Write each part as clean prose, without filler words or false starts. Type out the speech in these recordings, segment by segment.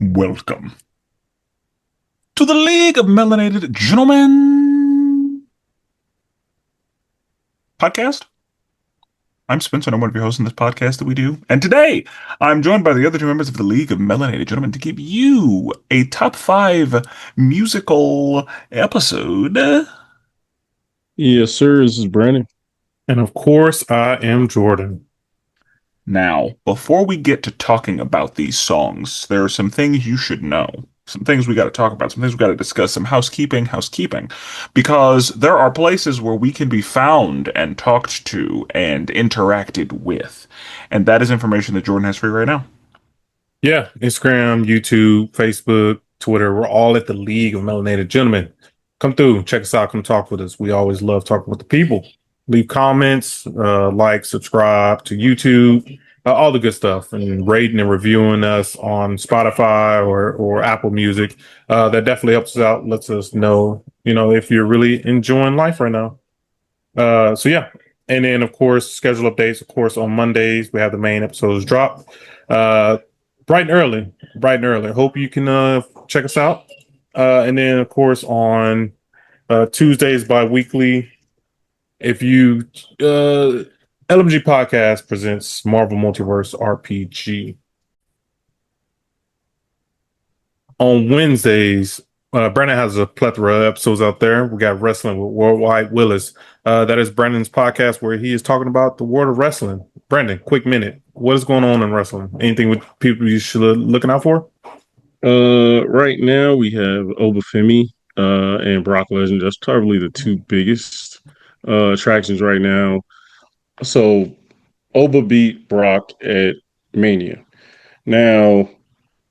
Welcome to the League of Melanated Gentlemen podcast. I'm Spencer, and I'm one of your hosts in this podcast that we do. And today, I'm joined by the other two members of the League of Melanated Gentlemen to give you a top five musical episode. Yes, sir. This is Brandon. And of course, I am Jordan. Now, before we get to talking about these songs, there are some things you should know. Some things we got to talk about, some things we got to discuss, some housekeeping, because there are places where we can be found and talked to and interacted with. And that is information that Jordan has for you right now. Yeah, Instagram, YouTube, Facebook, Twitter. We're all at the League of Melanated Gentlemen. Come through, check us out, come talk with us. We always love talking with the people. Leave comments, like, subscribe to YouTube, all the good stuff, and rating and reviewing us on Spotify or Apple Music. That definitely helps us out, lets us know, if you're really enjoying life right now. So yeah. And then of course, schedule updates, of course, on Mondays, we have the main episodes drop. Uh, bright and early. Hope you can check us out. And then of course on Tuesdays bi-weekly, if you LMG Podcast presents Marvel Multiverse RPG. On Wednesdays, Brandon has a plethora of episodes out there. We got Wrestling with Worldwide Willis. That is Brandon's podcast where he is talking about the world of wrestling. Brandon, quick minute. What is going on in wrestling? Anything with people you should looking out for? Right now we have Obafemi and Brock Lesnar. That's probably the two biggest attractions right now. So Oba beat Brock at Mania. Now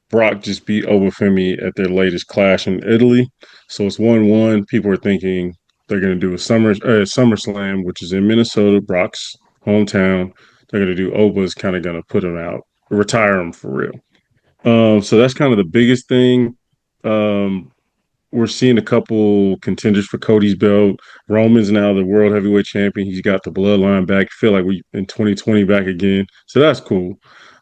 Brock just beat Obafemi at their latest clash in Italy. So it's 1-1. People are thinking they're going to do a SummerSlam, which is in Minnesota, Brock's hometown. They're going to do Oba's kind of going to put him out, retire him for real. So that's kind of the biggest thing. Um, we're seeing a couple contenders for Cody's belt. Roman's now the world heavyweight champion. He's got the bloodline back. Feel like we in 2020 back again. So that's cool.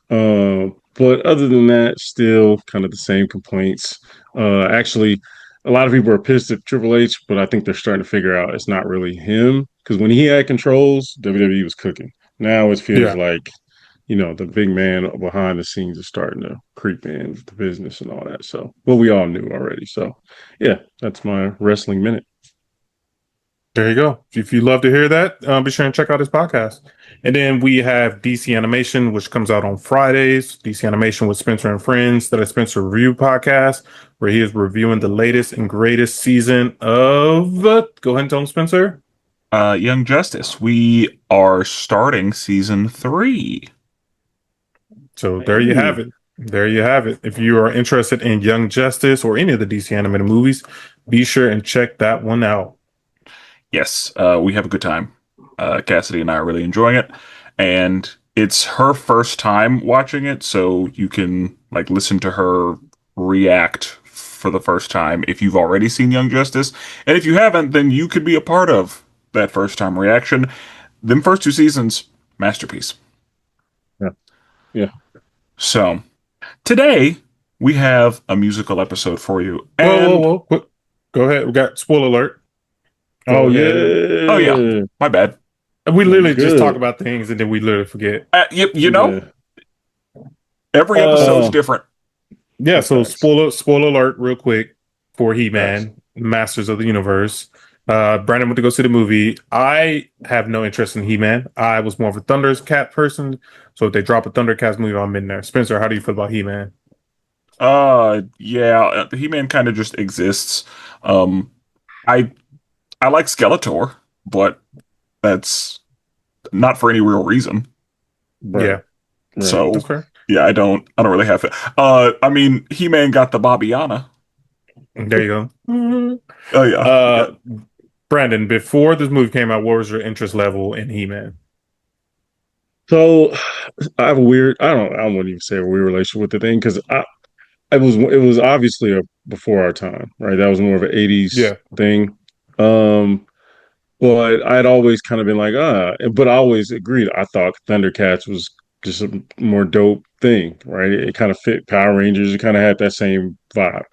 But other than that, still kind of the same complaints. Actually, a lot of people are pissed at Triple H, but I think they're starting to figure out it's not really him because when he had controls, WWE was cooking. Now it feels Yeah. like the big man behind the scenes is starting to creep in with the business and all that. So, well, we all knew already. So, yeah, that's my wrestling minute. There you go. If you love to hear that, be sure and check out his podcast. And then we have DC Animation, which comes out on Fridays. DC Animation with Spencer and Friends, that is Spencer Review Podcast, where he is reviewing the latest and greatest season of. Go ahead and tell him, Spencer. Young Justice. We are starting season 3. So there you have it. There you have it. If you are interested in Young Justice or any of the DC animated movies, be sure and check that one out. Yes, we have a good time. Cassidy and I are really enjoying it, and it's her first time watching it, so you can listen to her react for the first time if you've already seen Young Justice, and if you haven't, then you could be a part of that first time reaction. Them first 2 seasons, masterpiece. Yeah. Yeah. So today we have a musical episode for you. Whoa. Go ahead. We got spoiler alert. Oh, yeah. Oh, yeah. My bad. We literally just talk about things and then we literally forget. Every episode's different. Yeah, so spoiler alert real quick for He-Man, Masters of the Universe. Brandon went to go see the movie. I have no interest in He-Man. I was more of a Thundercat person. So if they drop a Thundercats movie, I'm in there. Spencer, how do you feel about He-Man? Yeah, He-Man kind of just exists. I like Skeletor, but that's not for any real reason. Right. Yeah. So that's fair. Yeah, I don't really have it. I mean, He-Man got the Babiana. There you go. Oh yeah. Brandon, before this movie came out, what was your interest level in He-Man? So I have a weird, I wouldn't even say a weird relationship with the thing because it was obviously before our time, right? That was more of an 80s thing. But I'd always kind of been like, but I always agreed. I thought Thundercats was just a more dope thing, right? It kind of fit Power Rangers. It kind of had that same vibe.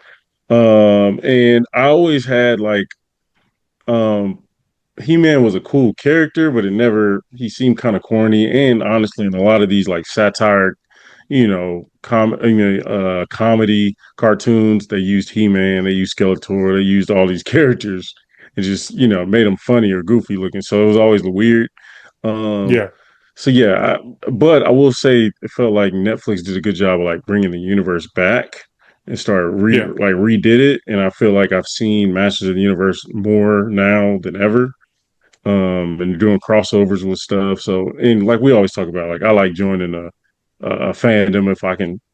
And I always had like um He-Man was a cool character, but he seemed kind of corny. And honestly, in a lot of these like satire, comedy cartoons, they used He-Man, they used Skeletor, they used all these characters and just, made them funny or goofy looking. So it was always weird. Um, Yeah, so yeah, but I will say it felt like Netflix did a good job of like bringing the universe back and yeah, redid it. And I feel like I've seen Masters of the Universe more now than ever, and doing crossovers with stuff. So, and like we always talk about, like I like joining a fandom.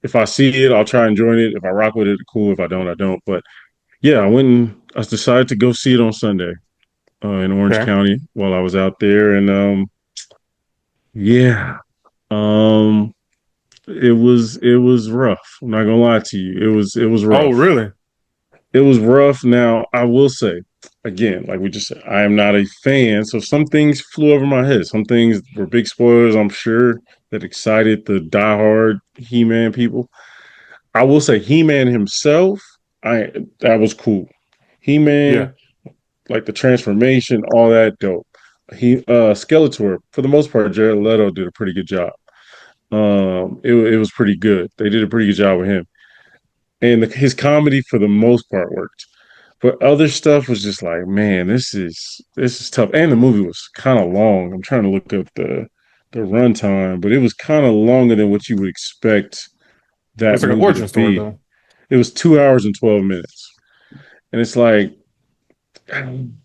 If I see it, I'll try and join it. If I rock with it, cool. If I don't, I don't. But yeah, I decided to go see it on Sunday in Orange okay. County while I was out there, and yeah, um, it was rough. I'm not gonna lie to you. It was Oh, rough. really? It was rough. Now, I will say, again, like we just said, I am not a fan. So some things flew over my head. Some things were big spoilers, I'm sure, that excited the diehard He-Man people. I will say He-Man himself, I that was cool. Yeah, He-Man, like the transformation, all that dope. Skeletor, for the most part, Jared Leto did a pretty good job. It was pretty good. They did a pretty good job with him. And his comedy for the most part worked. But other stuff was just like, man, this is tough. And the movie was kind of long. I'm trying to look up the runtime, but it was kind of longer than what you would expect that it's like an movie to origin story be. though. It was 2 hours and 12 minutes. And it's like, come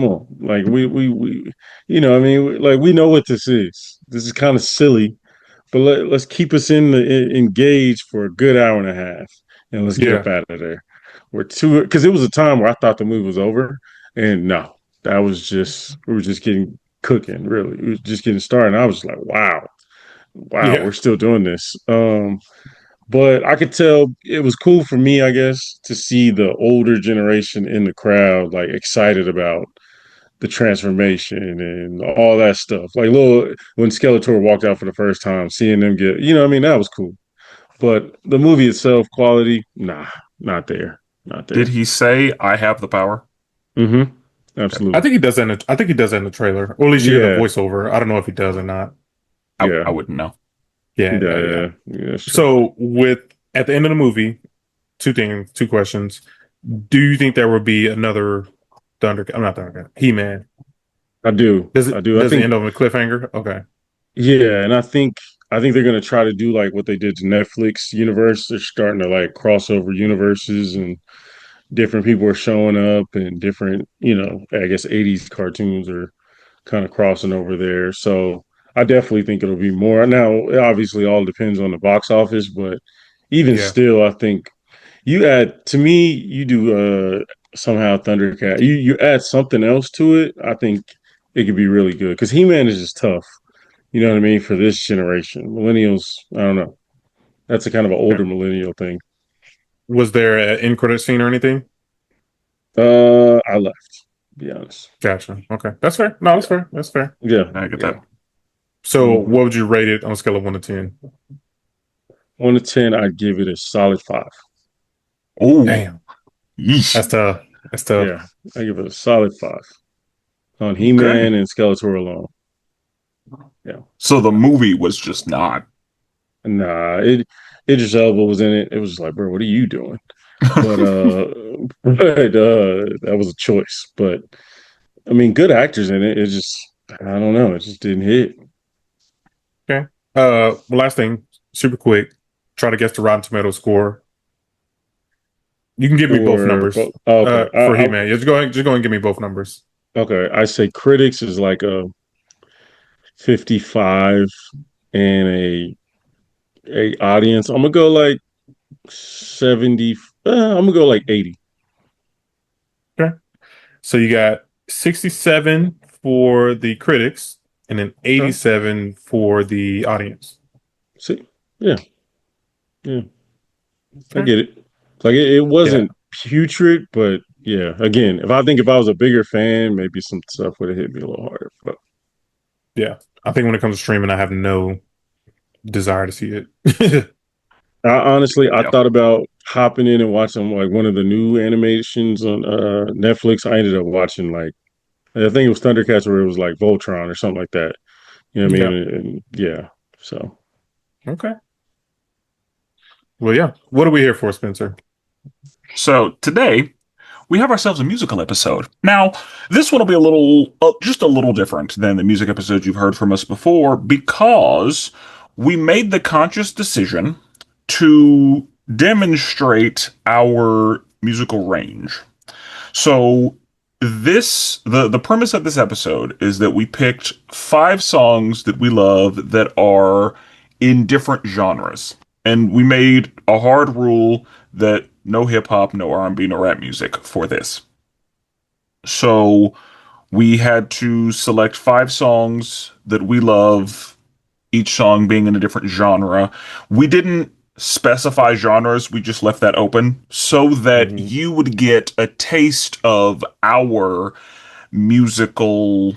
on. Like we I mean, like we know what this is. This is kind of silly, but let's keep us engaged for a good hour and a half, and let's get up Yeah, out of there. Because it was a time where I thought the movie was over, and no, that was just we were just getting cooking. Really, we were just getting started. And I was like, wow, wow, yeah, we're still doing this. But I could tell it was cool for me, I guess, to see the older generation in the crowd like excited about the transformation and all that stuff. Like little when Skeletor walked out for the first time, seeing them get, what I mean, that was cool. But the movie itself, quality, nah, not there, not Did there. he say I have the power? Mm-hmm. Okay. I Absolutely. think he does that. I think he does that in the trailer, or at least you hear the Yeah, voiceover. I don't know if he does or not. I yeah, wouldn't know. Yeah, yeah, yeah, yeah. yeah. Yeah, that's true. So with at the end of the movie, two questions. Do you think there will be another I'm not Thundercat. He-Man. I do, Does I it do. I does it think, end on a cliffhanger? Okay. yeah, and I think they're gonna try to do like what they did to Netflix universe. They're starting to like crossover universes, and different people are showing up, and different, I guess '80s cartoons are kind of crossing over there. So I definitely think it'll be more. Now, it obviously all depends on the box office, but even Yeah. still, I think you do somehow Thundercat. You add something else to it, I think it could be really good. Because He-Man is just tough. You know what I mean? For this generation. Millennials, I don't know. That's a kind of an Okay. older millennial thing. Was there an end credit scene or anything? I left, to be honest. Gotcha. Okay. That's fair. No, that's Yeah. fair. That's fair. Yeah. I get Yeah. that. So Hmm. what would you rate it on a scale of 1 to 10? 1 to 10, I'd give it a solid 5. Oh, Damn. yeesh. That's tough. That's tough. Yeah. I give it a solid 5 on Okay. He-Man and Skeletor alone. Yeah. So the movie was just not. Nah, Idris Elba was in it. It was just like, bro, what are you doing? But that was a choice. But I mean, good actors in it. It just I don't know. It just didn't hit. Okay. Last thing, super quick. Try to guess the Rotten Tomato score. You can give me both numbers. Okay. For He-Man. Yeah, just go ahead and give me both numbers. Okay. I say critics is like a 55 and a audience. I'm gonna go like 70. I'm gonna go like 80. Okay. So you got 67 for the critics and then Okay. 87 for the audience. See, yeah, yeah, I Okay. get it. Like it Yeah. wasn't putrid, but yeah. Again, if I was a bigger fan, maybe some stuff would have hit me a little harder. But Yeah. I think when it comes to streaming, I have no desire to see it. I Yeah. thought about hopping in and watching like one of the new animations on Netflix. I ended up watching like I think it was Thundercats where it was like Voltron or something like that. You know what I Yeah. mean? And yeah. So Okay. Well, yeah. What are we here for, Spencer? So today we have ourselves a musical episode. Now, this one will be just a little different than the music episodes you've heard from us before because we made the conscious decision to demonstrate our musical range. So the premise of this episode is that we picked 5 songs that we love that are in different genres. And we made a hard rule that no hip hop, no R&B, no rap music for this. So we had to select 5 songs that we love, each song being in a different genre. We didn't specify genres, we just left that open so that mhm. you would get a taste of our musical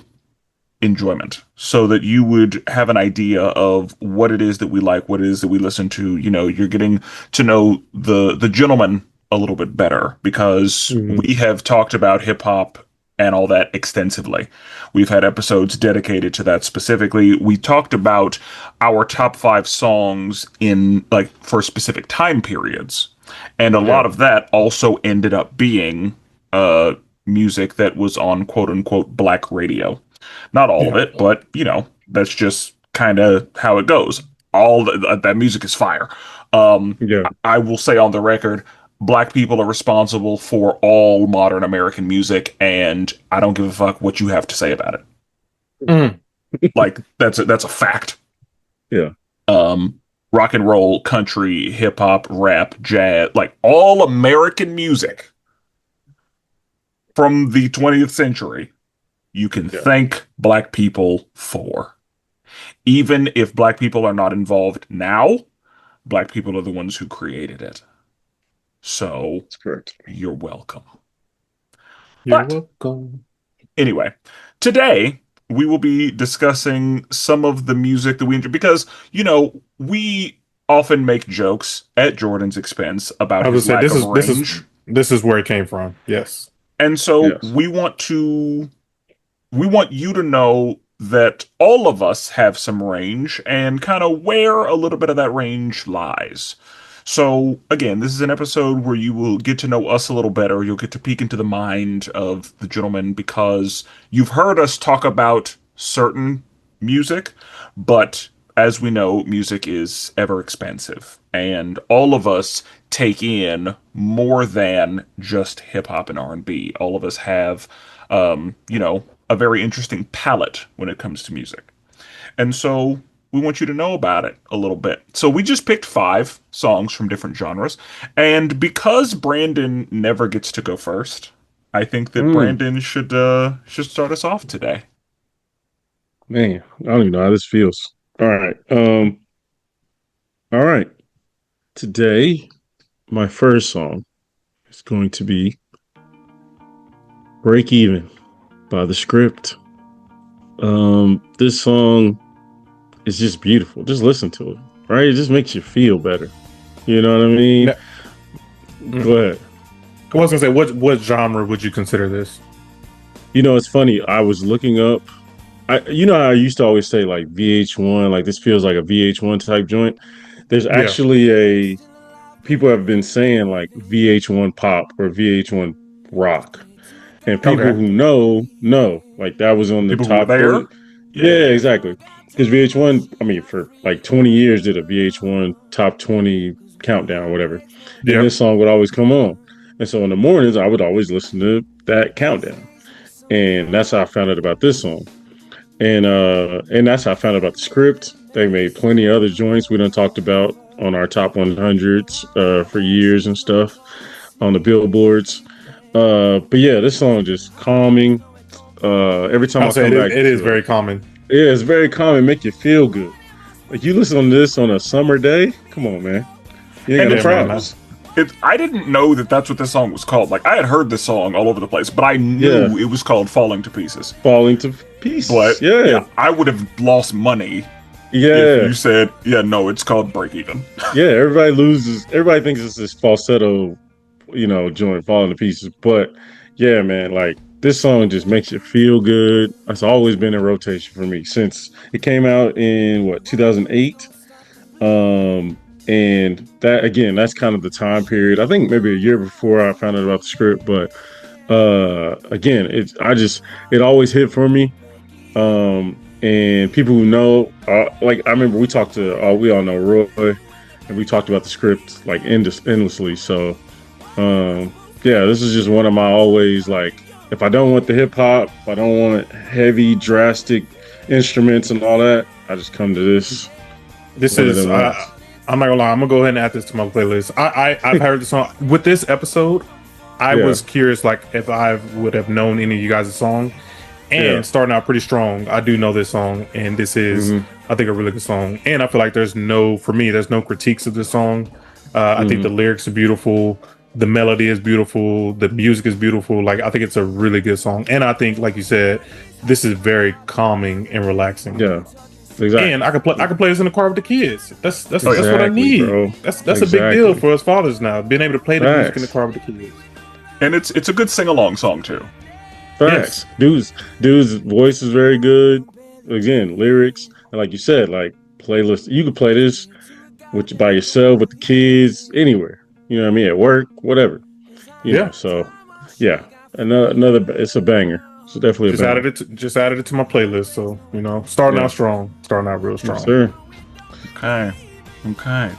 enjoyment, so that you would have an idea of what it is that we like, what it is that we listen to. You know, you're getting to know the gentleman a little bit better because Mhm. we have talked about hip hop and all that extensively. We've had episodes dedicated to that specifically. We talked about our top 5 songs in like for specific time periods. And a Yeah. lot of that also ended up being uh music that was on quote unquote black radio. Not all of Yeah. it, but you know, that's just kind of how it goes. That music is fire. Yeah. I will say on the record, black people are responsible for all modern American music, and I don't give a fuck what you have to say about it. Mm. Like that's a fact. Yeah. Um, Rock and roll, country, hip hop, rap, jazz, like all American music from the 20th century, you can Yeah. thank black people for. Even if black people are not involved now, black people are the ones who created it. So That's correct. you're welcome. You're But welcome. anyway, today we will be discussing some of the music that we enjoy because, you know, we often make jokes at Jordan's expense about I would his say lack this of is this is range. this is where it came from. Yes. And so Yes. we want you to know that all of us have some range and kind of where a little bit of that range lies. So, again, this is an episode where you will get to know us a little better. You'll get to peek into the mind of the gentleman because you've heard us talk about certain music, but as we know, music is ever expensive. And all of us take in more than just hip hop and R&B. All of us have, you know, a very interesting palette when it comes to music. And so we want you to know about it a little bit. So we just picked 5 songs from different genres. And because Brandon never gets to go first, I think that Mm, Brandon should start us off today. man, I don't even know how this feels. All right. All right. Today, my first song is going to be Break Even by The Script. This song is just beautiful. Just listen to it, right? It just makes you feel better. You know what I mean? Yeah. Mm. Go ahead. I was gonna say, what genre would you consider this? You know, it's funny. I was looking up. You know how I used to always say like VH1, like this feels like a VH1 type joint. There's Yeah. actually a people have been saying like VH1 pop or VH1 rock, and people Okay. who know like that was on the People who were top there, 40. yeah. Yeah, exactly. Because VH1, I mean, for like 20 years did a VH1 top 20 countdown, whatever, and Yep. this song would always come on, and so in the mornings I would always listen to that countdown, and that's how I found out about this song. And that's how I found out about The Script. They made plenty of other joints we done talked about on our top 100s for years and stuff on the billboards. But yeah, this song just calming. Every time I'll I say come back it is to it, very common. yeah, it's very calming, make you feel good. Like you listen to this on a summer day, come on, man, you ain't got And no Yeah, man. problems. I didn't know that that's what this song was called. Like I had heard this song all over the place, but I Yeah. knew it was called "Falling to Pieces." Falling to pieces. But Yeah. I would have lost money Yeah. if you said, "Yeah, no, it's called Break Even." Yeah. Everybody loses. Everybody thinks it's this falsetto, joint falling to pieces. But yeah, man, like this song just makes you feel good. It's always been in rotation for me since it came out in 2008. And that again, that's kind of the time period. I think maybe a year before I found out about the script, but again, it always hit for me. And people who know, like I remember we talked to, we all know Roy, and we talked about the script like endlessly. So, yeah, this is just one of my always like, if I don't want the hip hop, if I don't want heavy, drastic instruments and all that, I just come to this. This is, I'm not gonna lie, I'm gonna go ahead and add this to my playlist. I've heard the song with this episode. I was curious, like if I would have known any of you guys' song. And starting out pretty strong, I do know this song, and this is, I think, a really good song. And I feel like there's no critiques of this song. I think the lyrics are beautiful, the melody is beautiful, the music is beautiful. Like I think it's a really good song, and I think, like you said, this is very calming and relaxing. Yeah, exactly. And I can play this in the car with the kids. That's exactly, what I need, bro. That's a big deal for us fathers now, being able to play the music in the car with the kids. And it's a good sing along song too. Facts. Dude's voice is very good. Again, lyrics, and like you said, like playlist. You can play this by yourself, with the kids, anywhere. You know what I mean? At work, whatever. You know, so yeah, another. It's a banger. It's definitely just a banger. Just added it to my playlist. So starting out strong, starting out real strong. Yes, sir. Okay.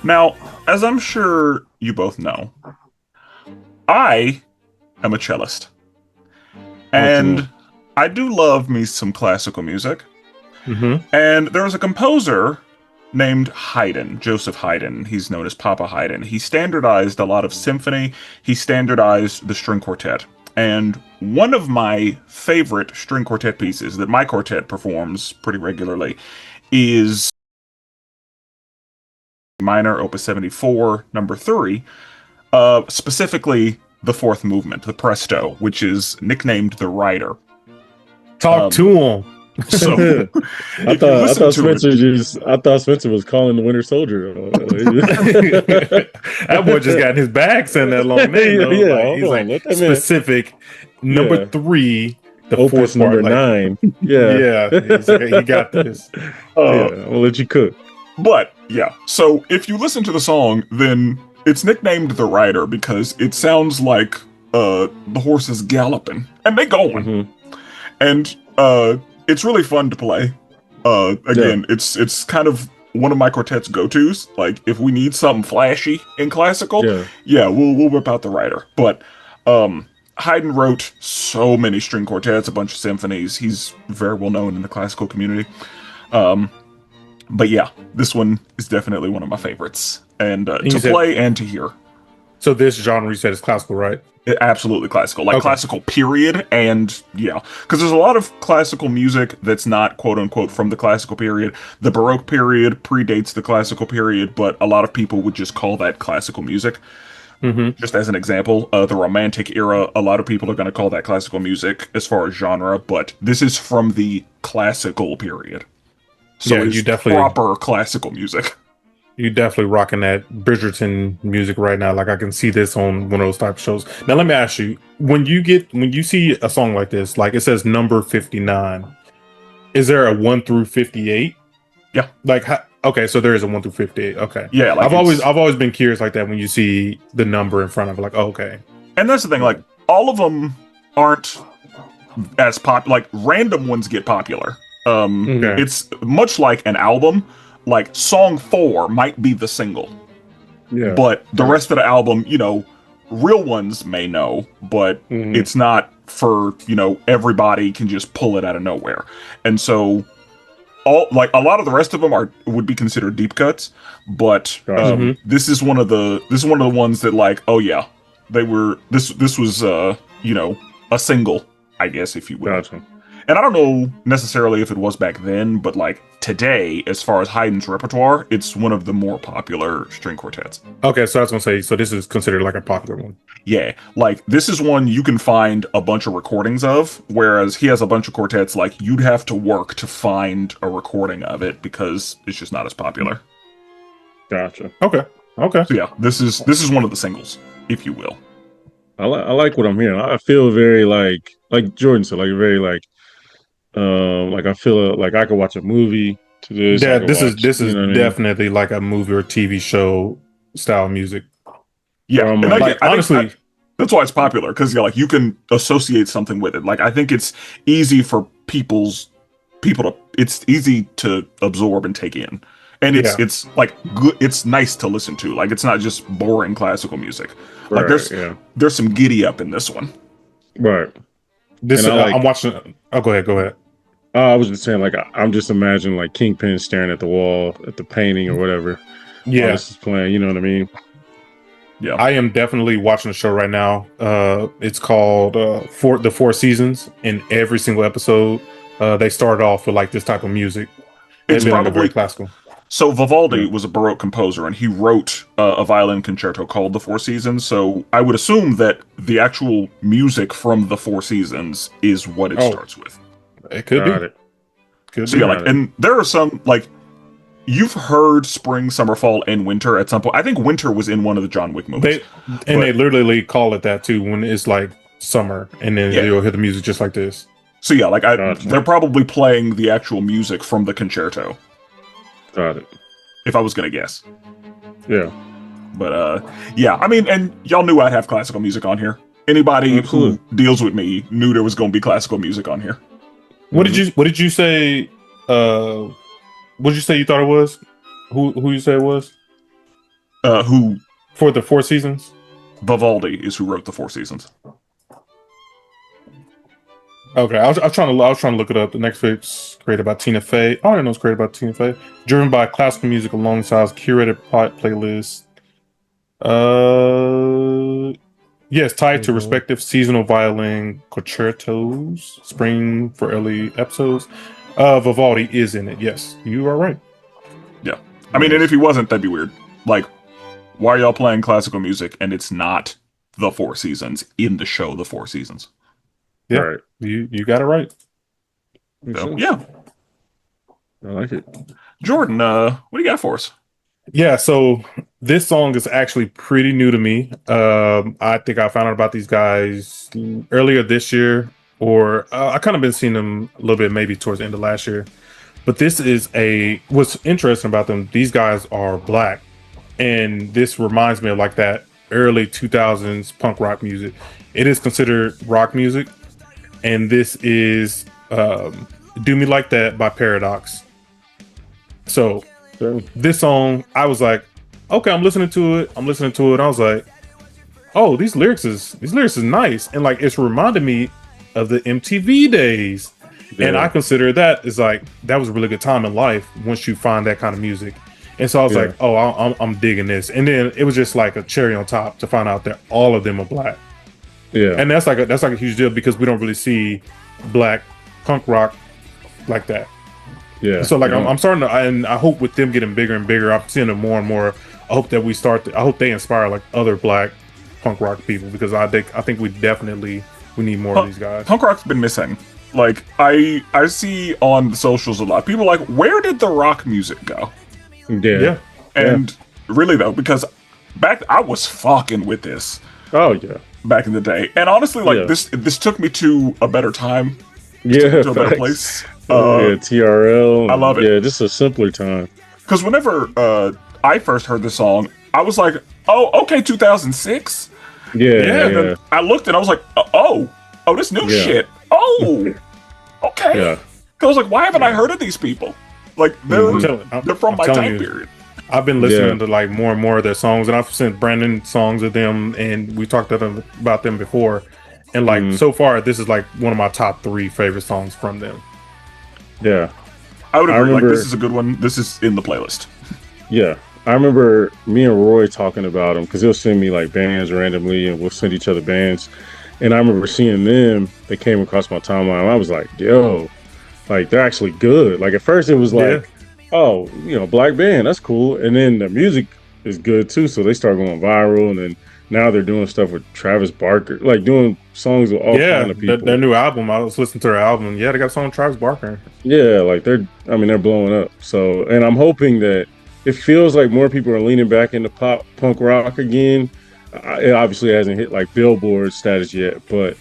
Now, as I'm sure you both know, I am a cellist. And I do love me some classical music. And there was a composer named Haydn, Joseph Haydn. He's known as Papa Haydn. He standardized a lot of symphony. He standardized the string quartet. And one of my favorite string quartet pieces that my quartet performs pretty regularly is Minor, Opus 74, number 3, specifically the fourth movement, the Presto, which is nicknamed the Rider. Talk to him. So I thought Spenser was calling the Winter Soldier. That boy just got in his bag saying that long name. He's like specific number 3, the Opus fourth part, number 9. Yeah, he's like, he got this. I'll let you cook. But yeah, so if you listen to the song, then it's nicknamed the Rider because it sounds like the horse is galloping and they going, and it's really fun to play. Again, it's kind of one of my quartet's go-tos. Like if we need something flashy in classical, we'll whip out the Rider. But Haydn wrote so many string quartets, a bunch of symphonies. He's very well known in the classical community. But yeah, this one is definitely one of my favorites, and to play and to hear. So this genre you said is classical, right? Absolutely classical, like classical period, and because there's a lot of classical music that's not quote unquote from the classical period. The Baroque period predates the classical period, but a lot of people would just call that classical music. Just as an example, the Romantic era, a lot of people are going to call that classical music as far as genre, but this is from the classical period. So it's you definitely proper classical music. You definitely rocking that Bridgerton music right now. Like I can see this on one of those type of shows. Now let me ask you: when you see a song like this, like it says number 59, is there a 1 through 58? Yeah. Like okay, so there is a 1 through 58. Okay. Yeah. Like I've always been curious like that when you see the number in front of it. Like okay. And that's the thing. Like all of them aren't as like random ones get popular. It's much like an album. Like song 4 might be the single, but the rest of the album, real ones may know, but it's not for everybody can just pull it out of nowhere. And so, a lot of the rest of them would be considered deep cuts, but this is one of the ones that like, oh yeah, they were this was a single, I guess, if you will. Gotcha. And I don't know necessarily if it was back then, but like today, as far as Haydn's repertoire, it's one of the more popular string quartets. Okay, so I was gonna say, so this is considered like a popular one. Yeah, like this is one you can find a bunch of recordings of, whereas he has a bunch of quartets like you'd have to work to find a recording of it because it's just not as popular. Gotcha. Okay, okay. So yeah, this is one of the singles, if you will. I like what I'm hearing. I feel very like Jordan said, like very like I feel like I could watch a movie to this. I Yeah, could watch, this you is know what I mean? definitely like a movie or TV show style music. Yeah, Where I'm and like, Like honestly, that's why it's popular because like you can associate something with it. Like I think it's easy for people to it's easy to absorb and take in, and yeah, it's like good. It's nice to listen to. Like it's not just boring classical music. Like right, yeah, there's some giddy up in this one. right. this And I I'm like. watching. Oh, go ahead, go ahead. I was just saying, like I'm just imagining like Kingpin staring at the wall, at the painting or whatever, while Yeah, this is playing. You know what I mean? Yeah, I am definitely watching the show right now. It's called the Four Seasons, and every single episode, they started off with like this type of music. it's They've been very probably classical. so. Yeah. Vivaldi was a Baroque composer, and he wrote a violin concerto called "The Four Seasons." So I would assume that the actual music from "The Four Seasons" is what it Oh, starts with. it could Got be, it. could So be. yeah, like, Got it. and there are some like you've heard spring, summer, fall, and winter at some point. I think winter was in one of the John Wick movies. They But literally call it that too when it's like summer, and then yeah, you'll hear the music just like this. so yeah, like Gotcha. they're probably playing the actual music from the concerto, Got it. if I was gonna guess. Yeah. But yeah, I mean, and y'all knew I'd have classical music on here. Anybody Absolutely. who deals with me knew there was gonna be classical music on here. What did you say? What did you say you thought it was? Who you say it was Who for the Four Seasons? Vivaldi is who wrote the Four Seasons. Okay, I was trying to look it up. The next fix created by Tina Fey. Oh, I didn't know it's created by Tina Fey. Driven by classical music alongside curated playlist. Yes, tied to Mhm. respective seasonal violin concertos. Spring for early episodes. Vivaldi is in it. Yes, you are right. Yeah, I mean, and if he wasn't, that'd be weird. Like, why are y'all playing classical music and it's not the Four Seasons in the show The Four Seasons? Yeah, Right. you got it right. Makes So sense. yeah, I like it. Jordan, what do you got for us? Yeah, so this song is actually pretty new to me. I think I found out about these guys earlier this year, or I kind of been seeing them a little bit maybe towards the end of last year. But this is what's interesting about them. These guys are black, and this reminds me of like that early 2000s punk rock music. It is considered rock music, and this is "Do Me Like That" by Paradox. So Sure. this song, I was like, okay, I'm listening to it. I was like, oh, these lyrics is nice, and like it's reminded me of the MTV days, and Yeah. I consider that is like that was a really good time in life once you find that kind of music. And so I was Yeah. like, oh, I'm digging this, and then it was just like a cherry on top to find out that all of them are black, Yeah. and that's like a huge deal because we don't really see black punk rock like that. Yeah. So like Yeah. I'm starting to, and I hope with them getting bigger and bigger, I'm seeing them more and more. I hope that I hope they inspire like other black punk rock people because I think we need more of these guys. Punk rock's been missing. Like I see on the socials a lot. People are like, where did the rock music go? Yeah. Yeah, And really though, because back I was fucking with this Oh yeah. back in the day, and honestly, like Yeah. this took me to a better time, Yeah. to a better facts. place. Yeah. TRL. I love it. Yeah. Just a simpler time. Because whenever I first heard this song, I was like, oh, okay, 2006. Yeah. Yeah, Yeah. And then I looked and I was like, oh, this new Yeah. shit. Oh, okay. Yeah. 'Cause I was like, why haven't I heard of these people? Like they're I'm from my telling time you. period. I've been listening Yeah. to like more and more of their songs, and I've sent Brandon songs of them, and we talked about them before. And like so far, this is like one of my top 3 favorite songs from them. Yeah. I would I agree. Like remember- this is a good one. This is in the playlist. Yeah. I remember me and Roy talking about them because he'll send me like bands randomly and we'll send each other bands. And I remember seeing them. They came across my timeline. I was like, yo, like they're actually good. Like at first it was Yeah. like, oh, black band, that's cool. And then the music is good too. So they start going viral, and then now they're doing stuff with Travis Barker, like doing songs with all kind Yeah, of their people. new album. I was listening to their album. Yeah, they got a song with Travis Barker. Yeah, like they're blowing up. So, and I'm hoping that it feels like more people are leaning back into pop punk rock again. It obviously hasn't hit like Billboard status yet, but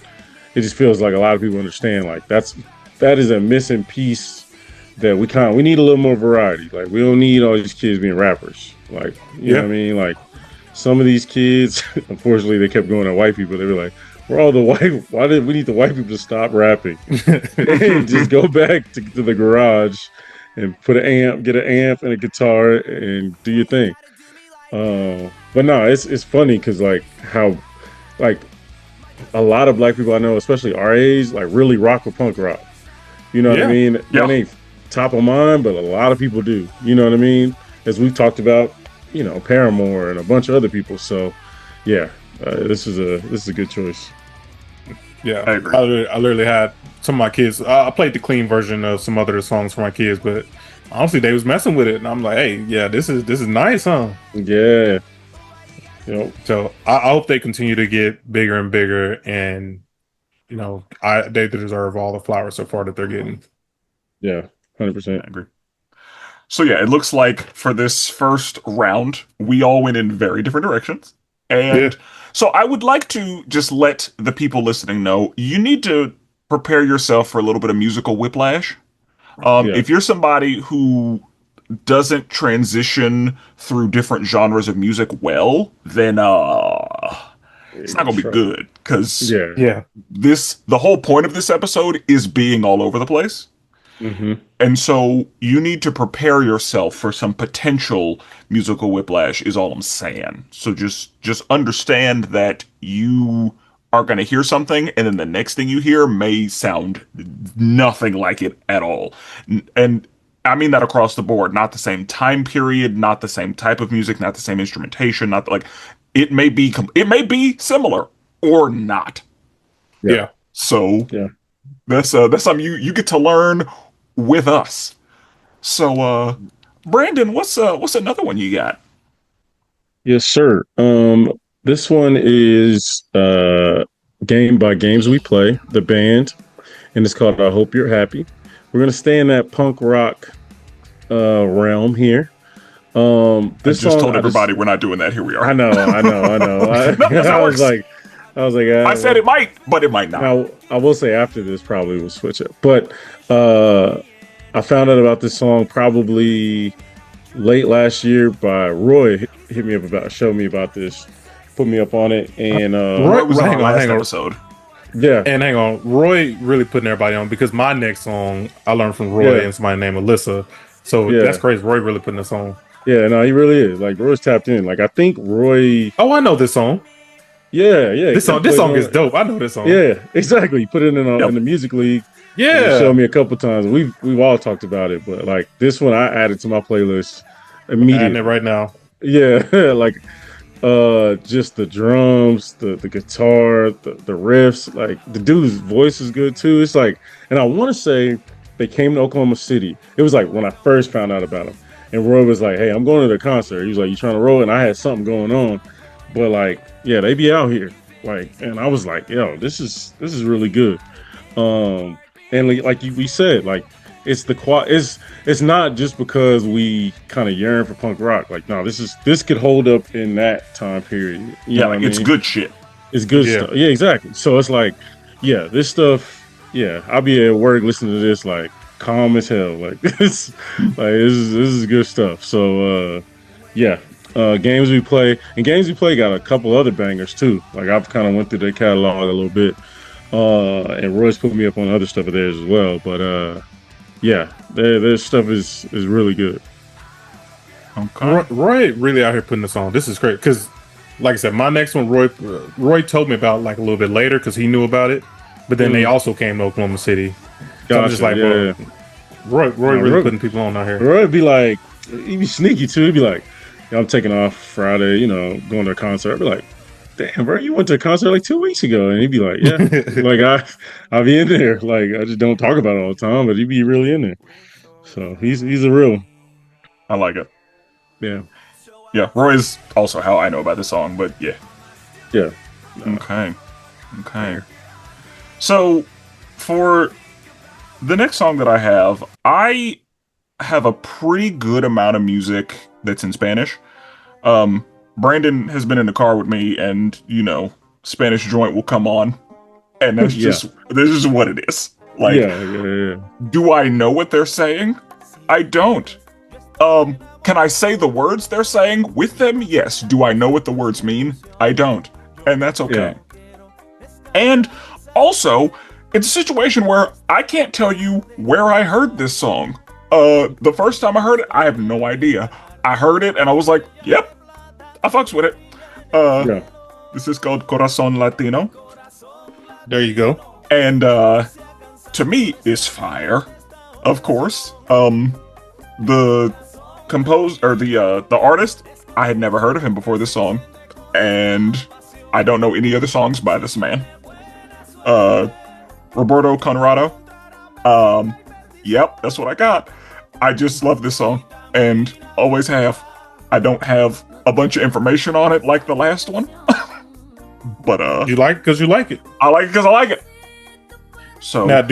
it just feels like a lot of people understand like that is a missing piece that we need a little more variety. Like we don't need all these kids being rappers. Like, you know Yeah. what I mean? Like some of these kids, unfortunately, they kept going to white people. They were like, "We're all the white. Why did we need the white people to stop rapping and just go back to the garage and put an amp, get an amp and a guitar, and do your thing?" But no, it's funny because like how like a lot of black people I know, especially our age, like really rock with punk rock. You know what I Yeah. mean? Yeah. That ain't top of mind, but a lot of people do. You know what I mean? As we've talked about, Paramore and a bunch of other people. So, yeah, this is a good choice. Yeah, I agree. I literally had some of my kids. I played the clean version of some other songs for my kids, but honestly, they was messing with it, and I'm like, hey, yeah, this is nice, huh? Yeah, So I hope they continue to get bigger and bigger, and they deserve all the flowers so far that they're getting. yeah, 100%. I agree. So yeah, it looks like for this first round, we all went in very different directions. Yeah, And so I would like to just let the people listening know you need to prepare yourself for a little bit of musical whiplash. Yeah, If you're somebody who doesn't transition through different genres of music well, then it's not gonna be good because yeah, yeah, the whole point of this episode is being all over the place. hmm And so you need to prepare yourself for some potential musical whiplash is all I'm saying. So just understand that you are going to hear something and then the next thing you hear may sound nothing like it at all. And I mean that across the board, not the same time period, not the same type of music, not the same instrumentation, not like it may be similar or not. yeah, yeah. So yeah. that's something you get to learn with us. So Brandon, what's another one you got? Yes, sir. This one is Game by Games We Play, the band, and it's called I Hope You're Happy. We're gonna stay in that punk rock realm here. I This just song, told everybody we're not doing that. Here we I are. know, I know, I know. No, that's how I it was works. like, I was like, I said it might, but it might not. now I will say after this probably will switch it. But I found out about this song probably late last year by Roy. Hit me up about, showed me about this, put me up on it, and Roy was on hang our on, last hang on. episode. yeah, And hang on, Roy really putting everybody on because my next song I learned from Roy Yeah. and somebody named Alyssa. So Yeah. that's crazy. Roy really putting us on. yeah, no, he really is. Like Roy's tapped in. Like I think Roy, Oh, I know this song. yeah, yeah, This he song, this plays song on is it. dope. I know this song. Yeah, exactly. He put it in Yep. in the music league. He Yeah. showed me a couple times. We've all talked about it, but like this one, I added to my playlist Adding it immediately. right now. Yeah, like just the drums, the guitar, the riffs. Like the dude's voice is good too. It's like, and I want to say they came to Oklahoma City. It was like when I first found out about him, and Roy was like, "Hey, I'm going to their concert." He was like, "You trying to roll?" And I had something going on, but like, yeah, they be out here. Like, and I was like, "Yo, this is really good." And we said, like it's it's not just because we kind of yearn for punk rock. Like, no, this could hold up in that time period. You Yeah, know what I it's mean? good shit. It's good Yeah. stuff. Yeah, exactly. So it's like, yeah, this stuff. Yeah, I'll be at work listening to this like calm as hell. Like this, this is good stuff. So yeah, games we play and games we play got a couple other bangers too. Like I've kind of went through their catalog a little bit. And Roy's put me up on other stuff of theirs as well. But yeah, their stuff is really good. Okay. Roy really out here putting us on. This is great because, like I said, my next one, Roy told me about like a little bit later because he knew about it. But then they also came to Oklahoma City. So I'm just like, yeah. bro, Roy No, really Roy- putting people on out here. Roy'd be like, he'd be sneaky too. He'd be like, yeah, I'm taking off Friday, going to a concert. I'd be like, damn, bro, you went to a concert like 2 weeks ago, and he'd be like, yeah, like I'll be in there. Like I just don't talk about it all the time, but he'd be really in there. So he's a real, I like it. yeah, Yeah, Roy is also how I know about the song, but yeah. yeah. Okay. Okay. So, for the next song that I have a pretty good amount of music that's in Spanish. Brandon has been in the car with me, and Spanish joint will come on, and that's Yeah. this is what it is. Like, Yeah. do I know what they're saying? I don't. Can I say the words they're saying with them? Yes. Do I know what the words mean? I don't, and that's okay. And also, it's a situation where I can't tell you where I heard this song. The first time I heard it, I have no idea. I heard it and I was like, yep, I fucks with it. This is called Corazon Latino. There you go. And to me, it's fire, of course. The the artist, I had never heard of him before this song, and I don't know any other songs by this man. Roberto Conrado. Yep, that's what I got. I just love this song, and always have. I don't have a bunch of information on it like the last one, but You like it because you like it. I like it because I like it. So Now,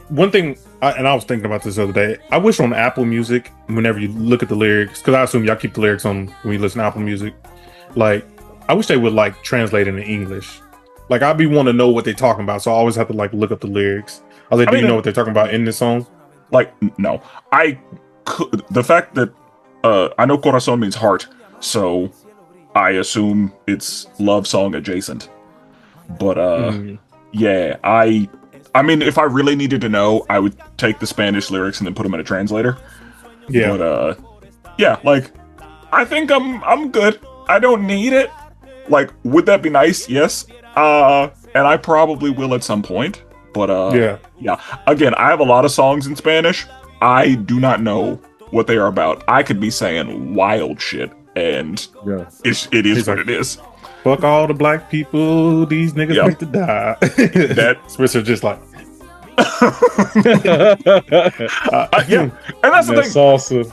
one thing, and I was thinking about this the other day, I wish on Apple Music, whenever you look at the lyrics, because I assume y'all keep the lyrics on when you listen to Apple Music, like, I wish they would, like, translate into English. Like, I'd be wanting to know what they're talking about, so I always have to, like, look up the lyrics. I was like, do you know what they're talking about in this song? Like, no. The fact that, I know corazon means heart, so I assume it's love song adjacent. But, yeah, I mean, if I really needed to know, I would take the Spanish lyrics and then put them in a translator. Yeah. But, yeah, like, I think I'm good. I don't need it. Like, would that be nice? Yes. And I probably will at some point. But, yeah. Again, I have a lot of songs in Spanish. I do not know what they are about. I could be saying wild shit, and it is what it is. Fuck all the black people, these niggas need to die. That Spenser just like, yeah, and that's the thing. Salsa.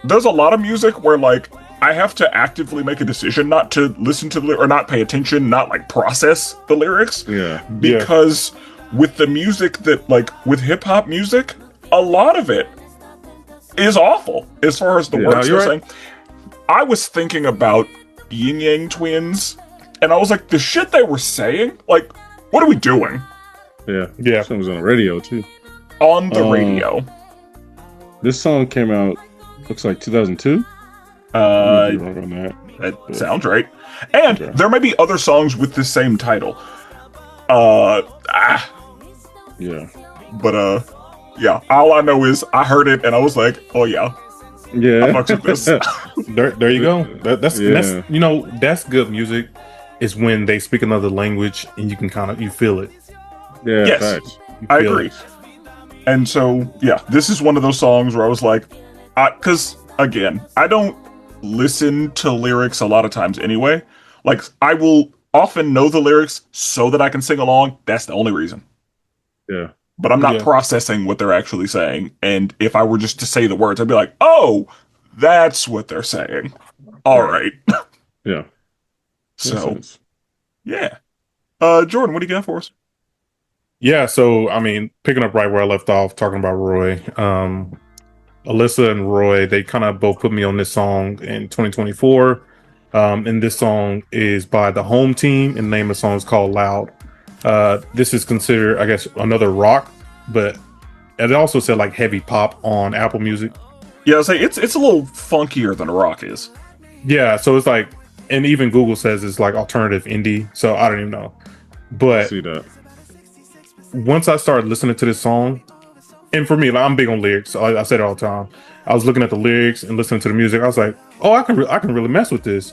There's a lot of music where like I have to actively make a decision not to listen to or not pay attention, not like process the lyrics. Yeah, because with the music that like with hip hop music, a lot of it is awful as far as the words they're saying. I was thinking about Yin Yang Twins, and I was like, the shit they were saying, like, what are we doing? Yeah. Song was on the radio too. On the radio. This song came out, looks like 2002. That sounds right. And there may be other songs with the same title. Yeah. But yeah. All I know is I heard it and I was like, oh yeah. Yeah. I fucks with this. there you go. That's that's good music. Is when they speak another language and you can you feel it. Yeah. Yes, I agree. And so yeah, this is one of those songs where I was like, because again, I don't listen to lyrics a lot of times anyway. Like I will often know the lyrics so that I can sing along. That's the only reason. Yeah. But I'm not processing what they're actually saying. And if I were just to say the words, I'd be like, oh, that's what they're saying. All right. Yeah. So, yeah. Jordan, what do you got for us? Yeah, so, I mean, picking up right where I left off, talking about Roy, Alyssa and Roy, they kind of both put me on this song in 2024. And this song is by the Home Team, and the name of the song is called Loud. This is considered, I guess, another rock, but it also said like heavy pop on Apple Music. Yeah, I'll say it's a little funkier than a rock is. Yeah, so it's like, and even Google says it's like alternative indie, so I don't even know. But I see that. Once I started listening to this song, and for me, like, I'm big on lyrics, so I said it all the time. I was looking at the lyrics and listening to the music. I was like, oh, I can really mess with this.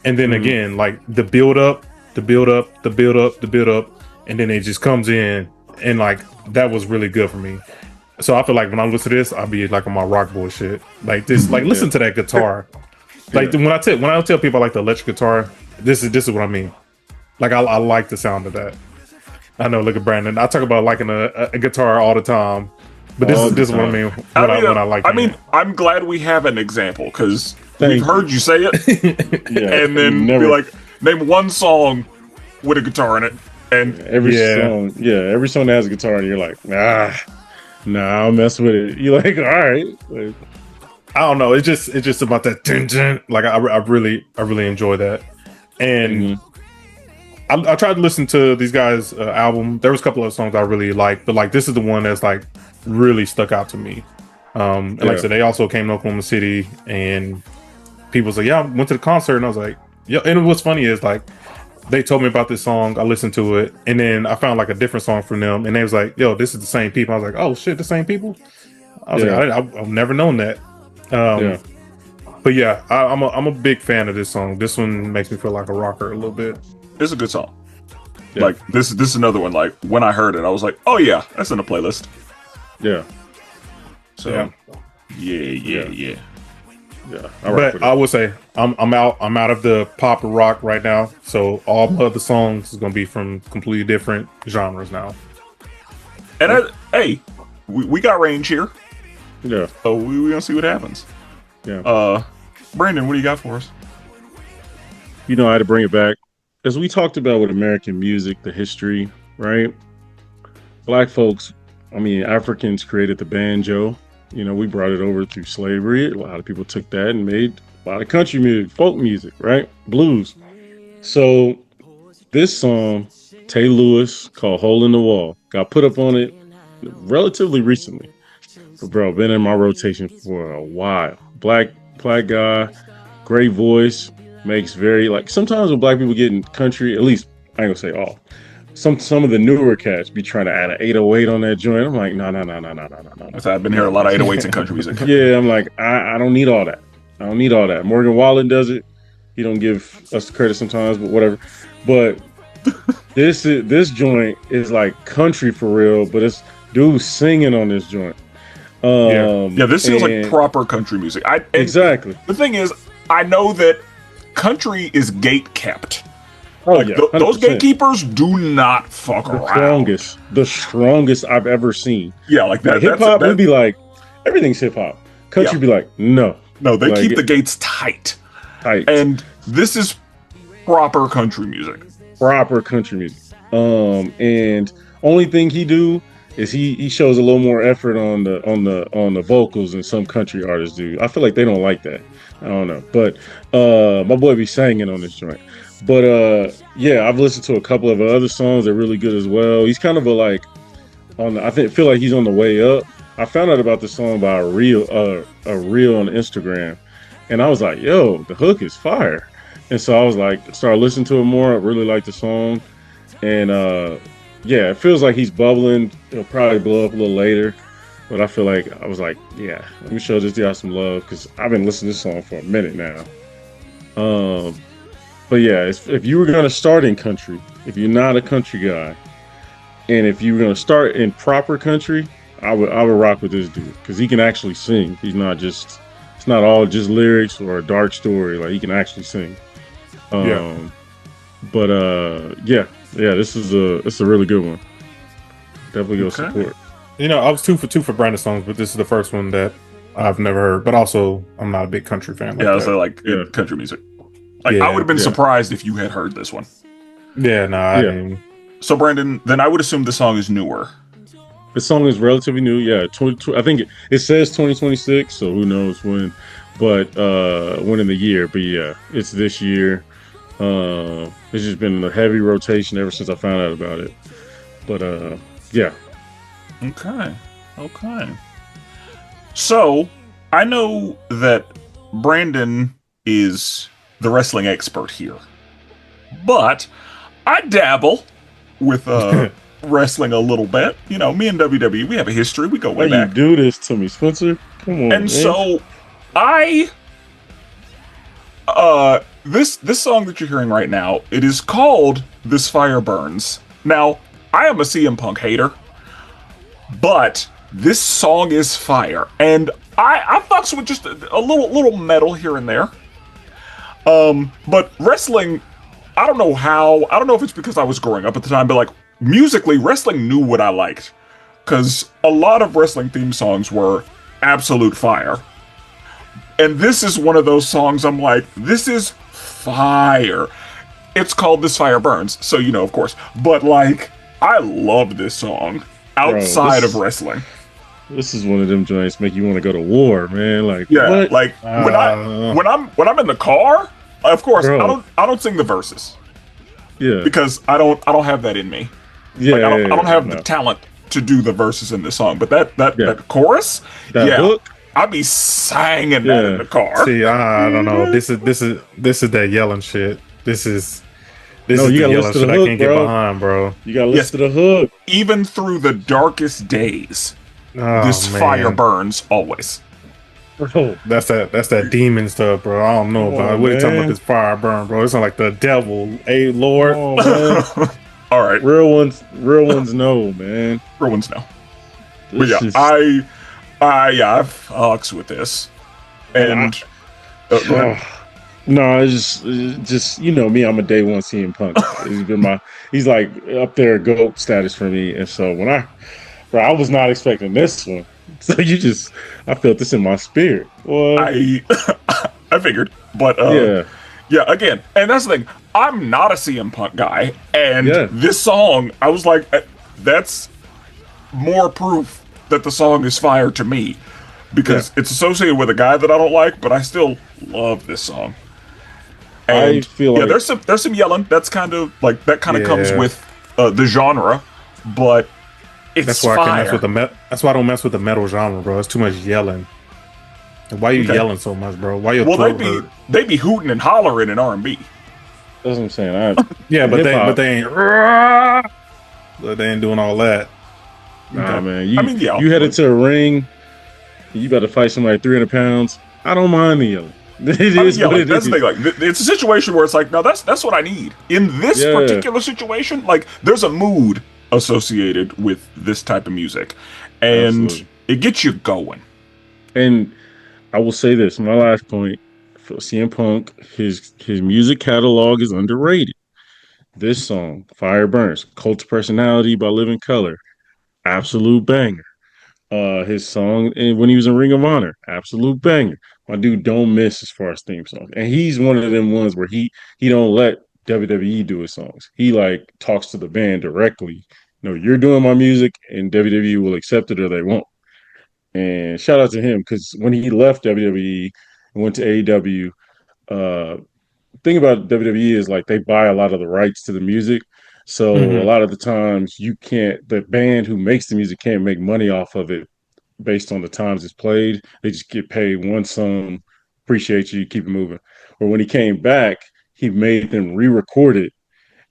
And then again, like the build up, and then it just comes in, and like that was really good for me. So I feel like when I listen to this, I'll be like on my rock boy shit, like this. Like listen to that guitar. Like when I tell people I like the electric guitar, this is what I mean. Like I like the sound of that. I know. Look at Brandon. I talk about liking a guitar all the time, but this is what I mean when I like. I'm glad we have an example because Thank we've you. heard you say it, Yeah, and then be like, name one song with a guitar in it, and every song that has a guitar, and you're like, nah, I'll mess with it. You're like, all right. Like, I don't know. It's just about that dun, dun. Like I really enjoy that, and I tried to listen to these guys' album. There was a couple of songs I really liked, but like this is the one that's like really stuck out to me. And like I said, they also came to Oklahoma City, and people was like, "Yeah, I went to the concert," and I was like, "Yeah." And what's funny is like they told me about this song. I listened to it, and then I found like a different song from them, and they was like, "Yo, this is the same people." I was like, "Oh shit, the same people." I was like, I've never known that. But yeah, I'm a big fan of this song. This one makes me feel like a rocker a little bit. it's a good song. Like this is another one. Like when I heard it, I was like, "Oh yeah, that's in the playlist." Yeah. So yeah. But I would say I'm out of the pop and rock right now. So all my other songs is gonna be from completely different genres now. And hey, we got range here. Yeah. So we gonna see what happens. Yeah. Brandon, what do you got for us? You know, I had to bring it back. As we talked about with American music, the history, right? Black folks, Africans created the banjo. You know, we brought it over through slavery. A lot of people took that and made a lot of country music, folk music, right? Blues. So this song, Tay Lewis, called Hole in the Wall, got put up on it relatively recently. But bro, been in my rotation for a while. Black guy, great voice, makes very, like, sometimes when black people get in country, at least I ain't gonna say all, some of the newer cats be trying to add an 808 on that joint. I'm like, no. I've been hearing a lot of 808s in country music. Yeah, I'm like, I don't need all that. I don't need all that. Morgan Wallen does it. He don't give us the credit sometimes, but whatever. But this joint is like country for real, but it's dude singing on this joint. This feels like proper country music. Exactly. The thing is, I know that country is gate kept. Oh, like, yeah, those gatekeepers do not fuck around. The strongest I've ever seen. Yeah, like that. Like, hip hop would be like, everything's hip hop. Country be like, no. No, they keep the gates tight. And this is proper country music. Proper country music. And only thing he do is he shows a little more effort on the vocals than some country artists do. I feel like they don't like that. I don't know. But my boy be singing on this joint. But I've listened to a couple of other songs that are really good as well. He's kind of feel like he's on the way up. I found out about this song by a reel on Instagram, and I was like, yo, the hook is fire. And so I was like, started listening to it more. I really like the song. And it feels like he's bubbling. It'll probably blow up a little later. But I feel like I was like, yeah, let me show this guy some love, because I've been listening to this song for a minute now. But yeah, if you were going to start in country, if you're not a country guy, and if you were going to start in proper country, I would rock with this dude, because he can actually sing. It's not all just lyrics or a dark story. Like, he can actually sing. This is a really good one. Definitely go support. You know, I was 2 for 2 for Brandon songs, but this is the first one that I've never heard. But also, I'm not a big country fan. Country music. Like, I would have been surprised if you had heard this one. Yeah, no, I didn't. So, Brandon, then I would assume the song is newer. The song is relatively new. Yeah, I think it says 2026, so who knows when, but when in the year. But yeah, it's this year. It's just been a heavy rotation ever since I found out about it. But yeah. Okay. So, I know that Brandon is the wrestling expert here, but I dabble with wrestling a little bit. You know, me and WWE, we have a history. We go way back. You do this to me, Spenser? Come on, and man. So, this song that you're hearing right now, it is called "This Fire Burns." Now, I am a CM Punk hater, but this song is fire, and I fucks with just a little metal here and there. But wrestling, I don't know how. I don't know if it's because I was growing up at the time, but like musically, wrestling knew what I liked because a lot of wrestling theme songs were absolute fire. And this is one of those songs I'm like, this is fire. It's called This Fire Burns, so you know, of course. But like, I love this song Bro, outside of wrestling. this is one of them joints make you want to go to war, man. Like Yeah, what, like when I'm in the car, of course, bro? I don't sing the verses Yeah, because I don't have that in me. yeah, Like yeah, I don't have the no. talent to do the verses in this song, but Yeah, that chorus, that yeah, hook. I be singing that in Yeah, the car. See, I don't know. This is that yelling shit. This no, is you the gotta yelling listen to shit the I hook, can't get bro. behind, bro. You gotta Yes, listen to the hook. even through the darkest days, Oh this fire man, burns always. Bro, that's that demon stuff, bro. I don't know come about it. on, What are you talking about? man. This fire burn, bro. It's not like the devil. Hey, Come Lord. on, man. All right, Real ones know, man. everyone's know. But This yeah, is I fucks with this, and I and go ahead. no, it's just you know me, I'm a day one CM Punk. He's like up there GOAT status for me. And so bro, I was not expecting this one. So I felt this in my spirit. What? I I figured, but Yeah, yeah, again, and that's the thing. I'm not a CM Punk guy, and yeah, this song, I was like, that's more proof that the song is fire to me yeah. because it's associated with a guy that I don't like, but I still love this song. I And feel yeah, like there's some yelling. That's kind of like that kind of comes Yeah, with the genre, but that's it's why I can't mess with fire. That's why I don't mess with the metal genre, bro. It's too much yelling. Why you Okay. yelling so much, bro? Why your Well, throat hurt? they be hooting and hollering in R&B. that's what I'm saying. Yeah, but Hip they but hop. they ain't but they ain't doing all that. Nah, Okay. man. I mean, yeah, You headed to a ring. You about to fight somebody 300 pounds. I don't mind the yelling. It I mean, is yeah, what like it that's the thing. is. Like, it's a situation where it's like, no, that's what I need in this Yeah, particular situation. Like, there's a mood associated with this type of music, and absolutely. it gets you going. And I will say this, my last point for CM Punk, his music catalog is underrated. This song, Fire Burns, Cult of Personality by Living Color, absolute banger. His song and when he was in Ring of Honor, absolute banger. My dude don't miss as far as theme songs. And he's one of them ones where he don't let WWE do his songs. He like talks to the band directly. No, you're doing my music and WWE will accept it or they won't. And shout out to him because when he left WWE and went to AEW, uh, thing about WWE is like they buy a lot of the rights to the music. So a Hmm. lot of the times the band who makes the music can't make money off of it based on the times it's played. They just get paid one sum, appreciate you, keep it moving. Or when he came back, he made them re-record it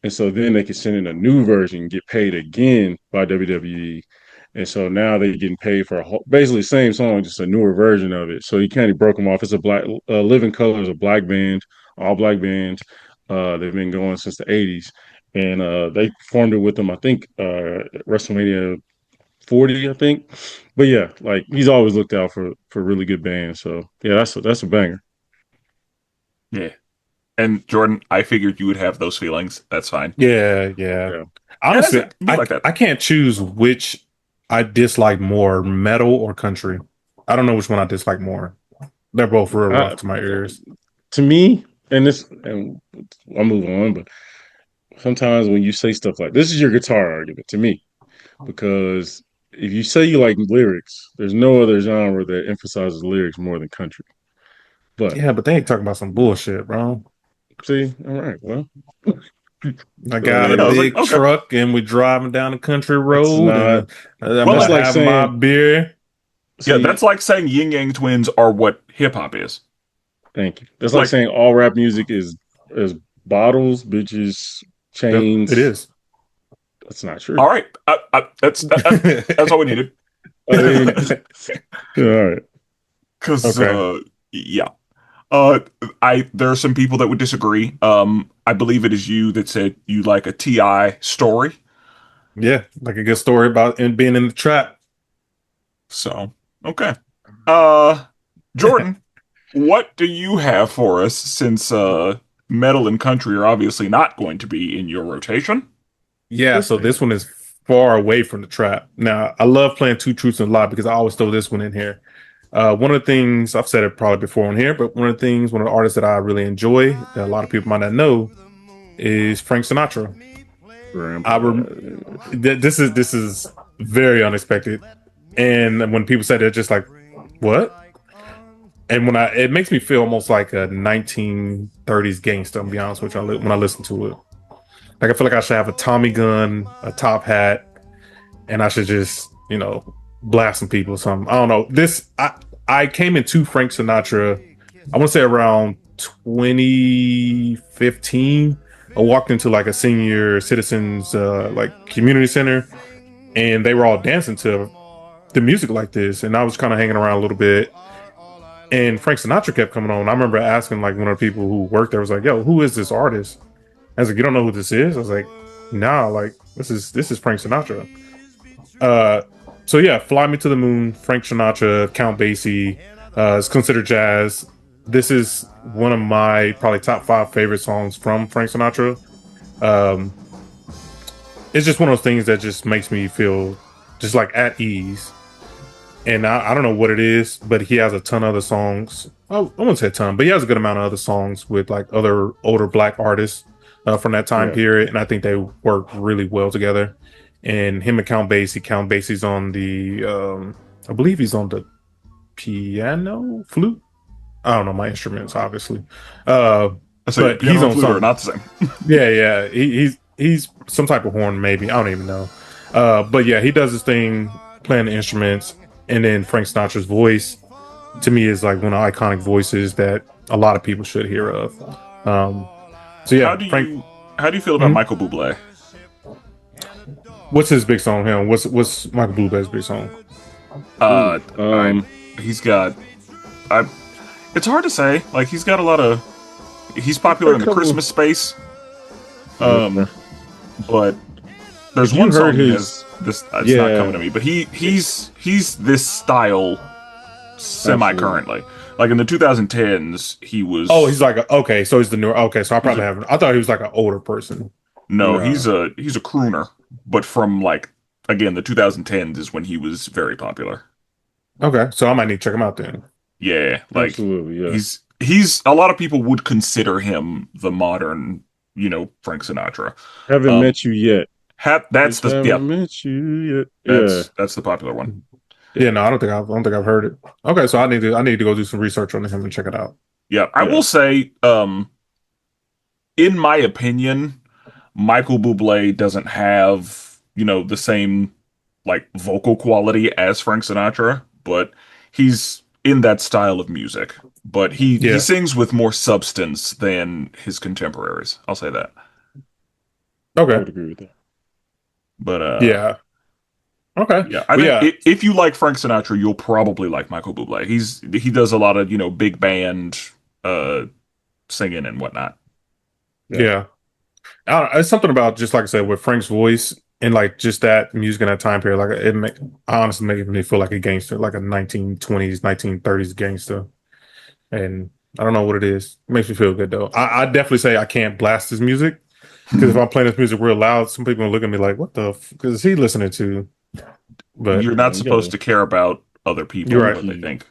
and so then they could send in a new version, get paid again by WWE. And so now they're getting paid for basically the same song, just a newer version of it. So he kind of broke them off. It's a black, Living Color is a black band, all black band. They've been going since the 80s. And they formed it with them, I think, WrestleMania 40, I think. But yeah, like he's always looked out for really good bands. So yeah, that's a banger. Yeah. And Jordan, I figured you would have those feelings. That's fine. Yeah, yeah. Yeah. And that's Honestly, it. Be like that. I can't choose which I dislike more, metal or country. I don't know which one I dislike more. They're both real rough I, to my ears. to me, and I'll move on, but sometimes when you say stuff like this is your guitar argument to me, because if you say you like lyrics, there's no other genre that emphasizes lyrics more than country. But Yeah, but they ain't talking about some bullshit, bro. see, all right, well, I I got You a know, mean, it's like, big okay. truck and we driving down the country it's road not. and I'm Well, gonna That's like have my saying, beer. yeah, see, that's like saying Yin Yang Twins are what hip hop is. thank you. That's like Like, saying all rap music is bottles, bitches, It chains. is. That's not true. all right, that's all we needed. I mean, all right. Because Okay. yeah, I there are some people that would disagree. I believe it is you that said you like a Ti story. Yeah, like a good story about being in the trap. So okay, uh, Jordan, what do you have for us since metal and country are obviously not going to be in your rotation? Yeah, so this one is far away from the trap. Now, I love playing Two Truths and a Lie because I always throw this one in here. One of the things I've said it probably before on here, but one of the artists that I really enjoy that a lot of people might not know is Frank Sinatra. I rem- this is very unexpected, and when people say that, just like what? And it makes me feel almost like a 1930s gangster. I'm be honest with you, when I listen to it, like I feel like I should have a Tommy gun, a top hat, and I should just blast some people or something. I don't know. I came into Frank Sinatra, I want to say around 2015. I walked into like a senior citizens like community center, and they were all dancing to the music like this, and I was kind of hanging around a little bit, and Frank Sinatra kept coming on. I remember asking like one of the people who worked there was like, "Yo, who is this artist?" I was like, "You don't know who this is?" I was like, "Nah, like this is Frank Sinatra." Uh, so yeah, "Fly Me to the Moon," Frank Sinatra, Count Basie, is considered jazz. This is one of my probably top five favorite songs from Frank Sinatra. Um, it's just one of those things that just makes me feel just like at ease. And I don't know what it is, but he has a ton of other songs. Oh, I wouldn't say a ton, but he has a good amount of other songs with like other older black artists from that time Yeah. period, and I think they work really well together. And him and Count Basie's on the, I believe he's on the piano, flute. I don't know my instruments, obviously, uh, So yeah, but he's piano and on flute are something. not the same. Yeah, yeah, he's some type of horn, maybe. I don't even know. But yeah, he does his thing playing the instruments, and then Frank Sinatra's voice to me is like one of the iconic voices that a lot of people should hear of. Um, so How yeah, do Frank. you how do you feel about Mhm. Michael Bublé? What's his big song? Him. What's Michael Bublé's big song? Uh, Ooh, I he's got I. It's hard to say. Like he's got a lot of. He's he's got popular a in the couple. Christmas space. Yeah. But there's If you one heard song he has. his, This it's not coming yeah, to me, but he's this style semi absolutely. currently. Like in the 2010s, he Oh, he's was like okay, so he's the newer. Okay, so I he's probably a haven't. I thought he was like an older person. no, Nah, he's a crooner, but from like again the 2010s is when he was very popular. Okay, so I might need to check him out then. Yeah, like absolutely. Yeah. he's a lot of people would consider him the modern, Frank Sinatra. Haven't Um, met you yet. that's Just the yeah, haven't met you yet. Yeah. that's the popular one. Yeah, no, I don't think I've heard it. Okay, so I need to go do some research on him and check it out. Yeah, I Yeah. will say, in my opinion, Michael Bublé doesn't have, the same like vocal quality as Frank Sinatra, but he's in that style of music. But he Yeah. sings with more substance than his contemporaries. I'll say that. I Okay. would agree with that. But Yeah. Okay. yeah, I Well, think yeah. if you like Frank Sinatra, you'll probably like Michael Bublé. He does a lot of, big band uh singing and whatnot. Yeah. Yeah. I don't, it's something about just like I said with Frank's voice and like just that music in that time period. Like honestly makes me feel like a gangster, like a 1920s, 1930s gangster. And I don't know what it is. It makes me feel good though. I definitely say I can't blast his music because if I'm playing this music real loud, some people will look at me like, "What the? Because is he listening to?" But You're Yeah. not You supposed gotta to care about other people you're and right. what they keep think.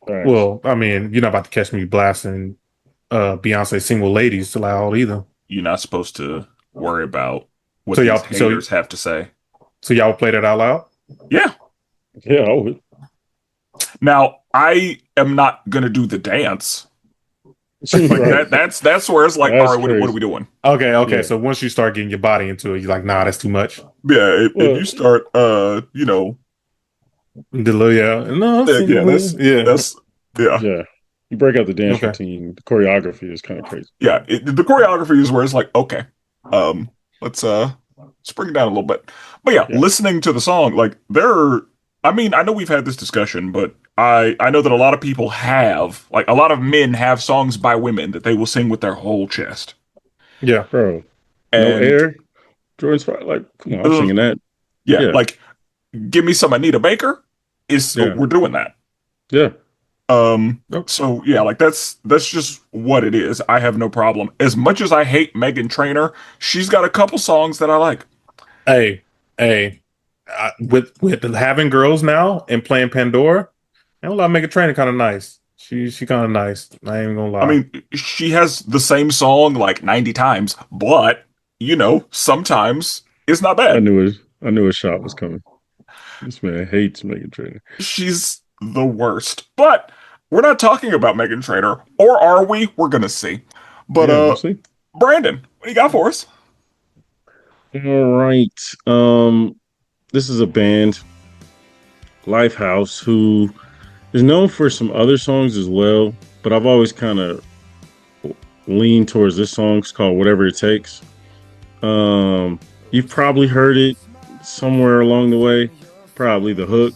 facts. Well, I mean, you're not about to catch me blasting Beyonce "Single Ladies" to loud either. You're not supposed to worry about So what these y'all, so haters have to say. so y'all play that out loud. Yeah. Yeah. I would. Now, I am not gonna do the dance. Like Right. that's where it's like, all That's right, what are crazy. we doing? Okay, okay. Yeah. So once you start getting your body into it, you're like, nah, that's too much. Yeah, if Well, you start Yeah, no, yeah, single lady. Yeah. that's yeah. yeah. You break out the dance Okay. routine. The choreography is kind of crazy. Yeah, the choreography is where it's like, okay, um, let's bring it down a little bit. But yeah, Yeah. listening to the song, like I mean, I know we've had this discussion, but I know that a lot of people have, like, a lot of men have songs by women that they will sing with their whole chest, Yeah. Bro. No and air. Jordan Sparks. Like, come on, I'm uh, singing that. yeah, Yeah. like, give me some Anita Baker, is Yeah. we're doing that. Yeah. Nope. So yeah, like that's just what it is. I have no problem. As much as I hate Megan Trainor, she's got a couple songs that I like. Hey, hey, with having girls now and playing Pandora, I don't lie, make a trainer kind of nice. She kind of nice. I ain't even gonna I lie. mean, she has the same song like 90 times, but sometimes it's not bad. I knew a shot was coming. This man hates Megan Trainor. She's the worst. But we're not talking about Megan Trainor, or are we? We're gonna see. But Yeah, we'll see. Brandon, what do you got for us? All right. This is a band, Lifehouse, who is known for some other songs as well, but I've always kind of leaned towards this song. It's called Whatever It Takes. You've probably heard it somewhere along the way, probably the hook.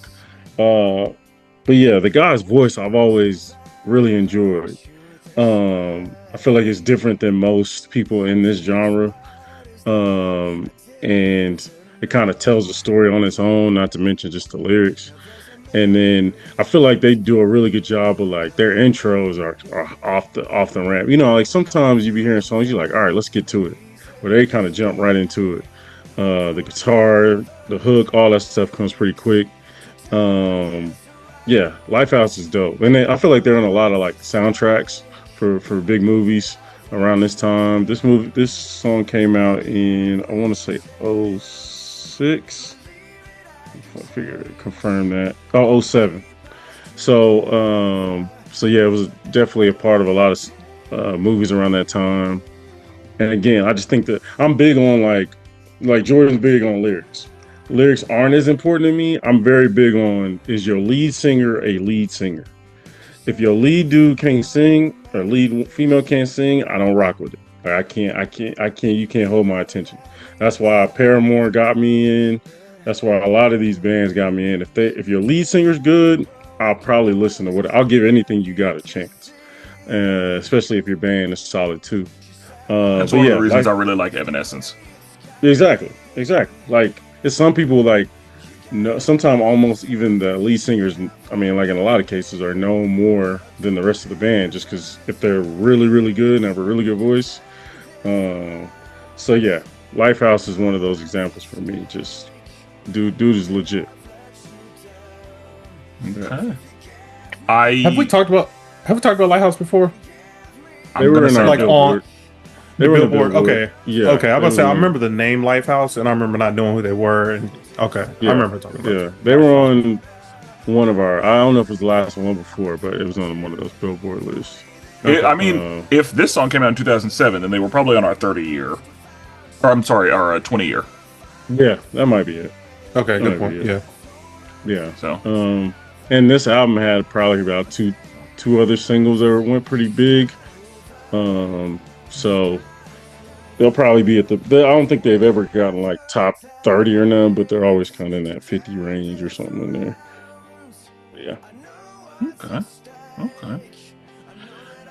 But yeah, the guy's voice I've always really enjoyed. I feel like it's different than most people in this genre. And it kind of tells a story on its own, not to mention just the lyrics. And then I feel like they do a really good job of like their intros are off the ramp. Like sometimes you be hearing songs, you're like, all right, let's get to it. But they kind of jump right into it. The guitar, the hook, all that stuff comes pretty quick. Yeah, Lifehouse is dope, and I feel like they're on a lot of like soundtracks for big movies around this time. This song came out in I want to say '06. I figure confirm that. Oh, '07. So yeah, it was definitely a part of a lot of movies around that time. And again, I just think that I'm big on like Jordan's big on lyrics. Lyrics aren't as important to me. I'm very big on, is your lead singer a lead singer? If your lead dude can't sing or lead female can't sing, I don't rock with it. Like, I can't. You can't hold my attention. That's why Paramore got me in. That's why a lot of these bands got me in. If your lead singer's good, I'll probably listen to what. I'll give anything you got a chance, especially if your band is solid too. That's But one of yeah, the reasons like I really like Evanescence. exactly. Like it's some people like no. Sometimes almost even the lead singers. I mean, like in a lot of cases, are known more than the rest of the band just because if they're really really good and have a really good voice. So yeah, Lifehouse is one of those examples for me. Just dude is legit. Yeah. Okay. Have we I talked about Lighthouse before? They I'm were gonna in say our Like no. on billboard. They the were in the billboard. billboard. Okay. Yeah. Okay. I'm They about to say were I on. remember the name Lifehouse, and I remember not knowing who they were. And okay, I Yeah. remember talking about Yeah. They were on one of our. I don't know if it was the last one before, but it was on one of those billboard lists. I mean, if this song came out in 2007, then they were probably on our 30 year, or I'm sorry, our 20 year. Yeah, that might be it. Okay, That good might be point. it. Yeah. Yeah. So And this album had probably about two other singles that went pretty big. So they'll probably be at I don't think they've ever gotten like top 30 or none, but they're always kind of in that 50 range or something in there. But yeah. okay, okay.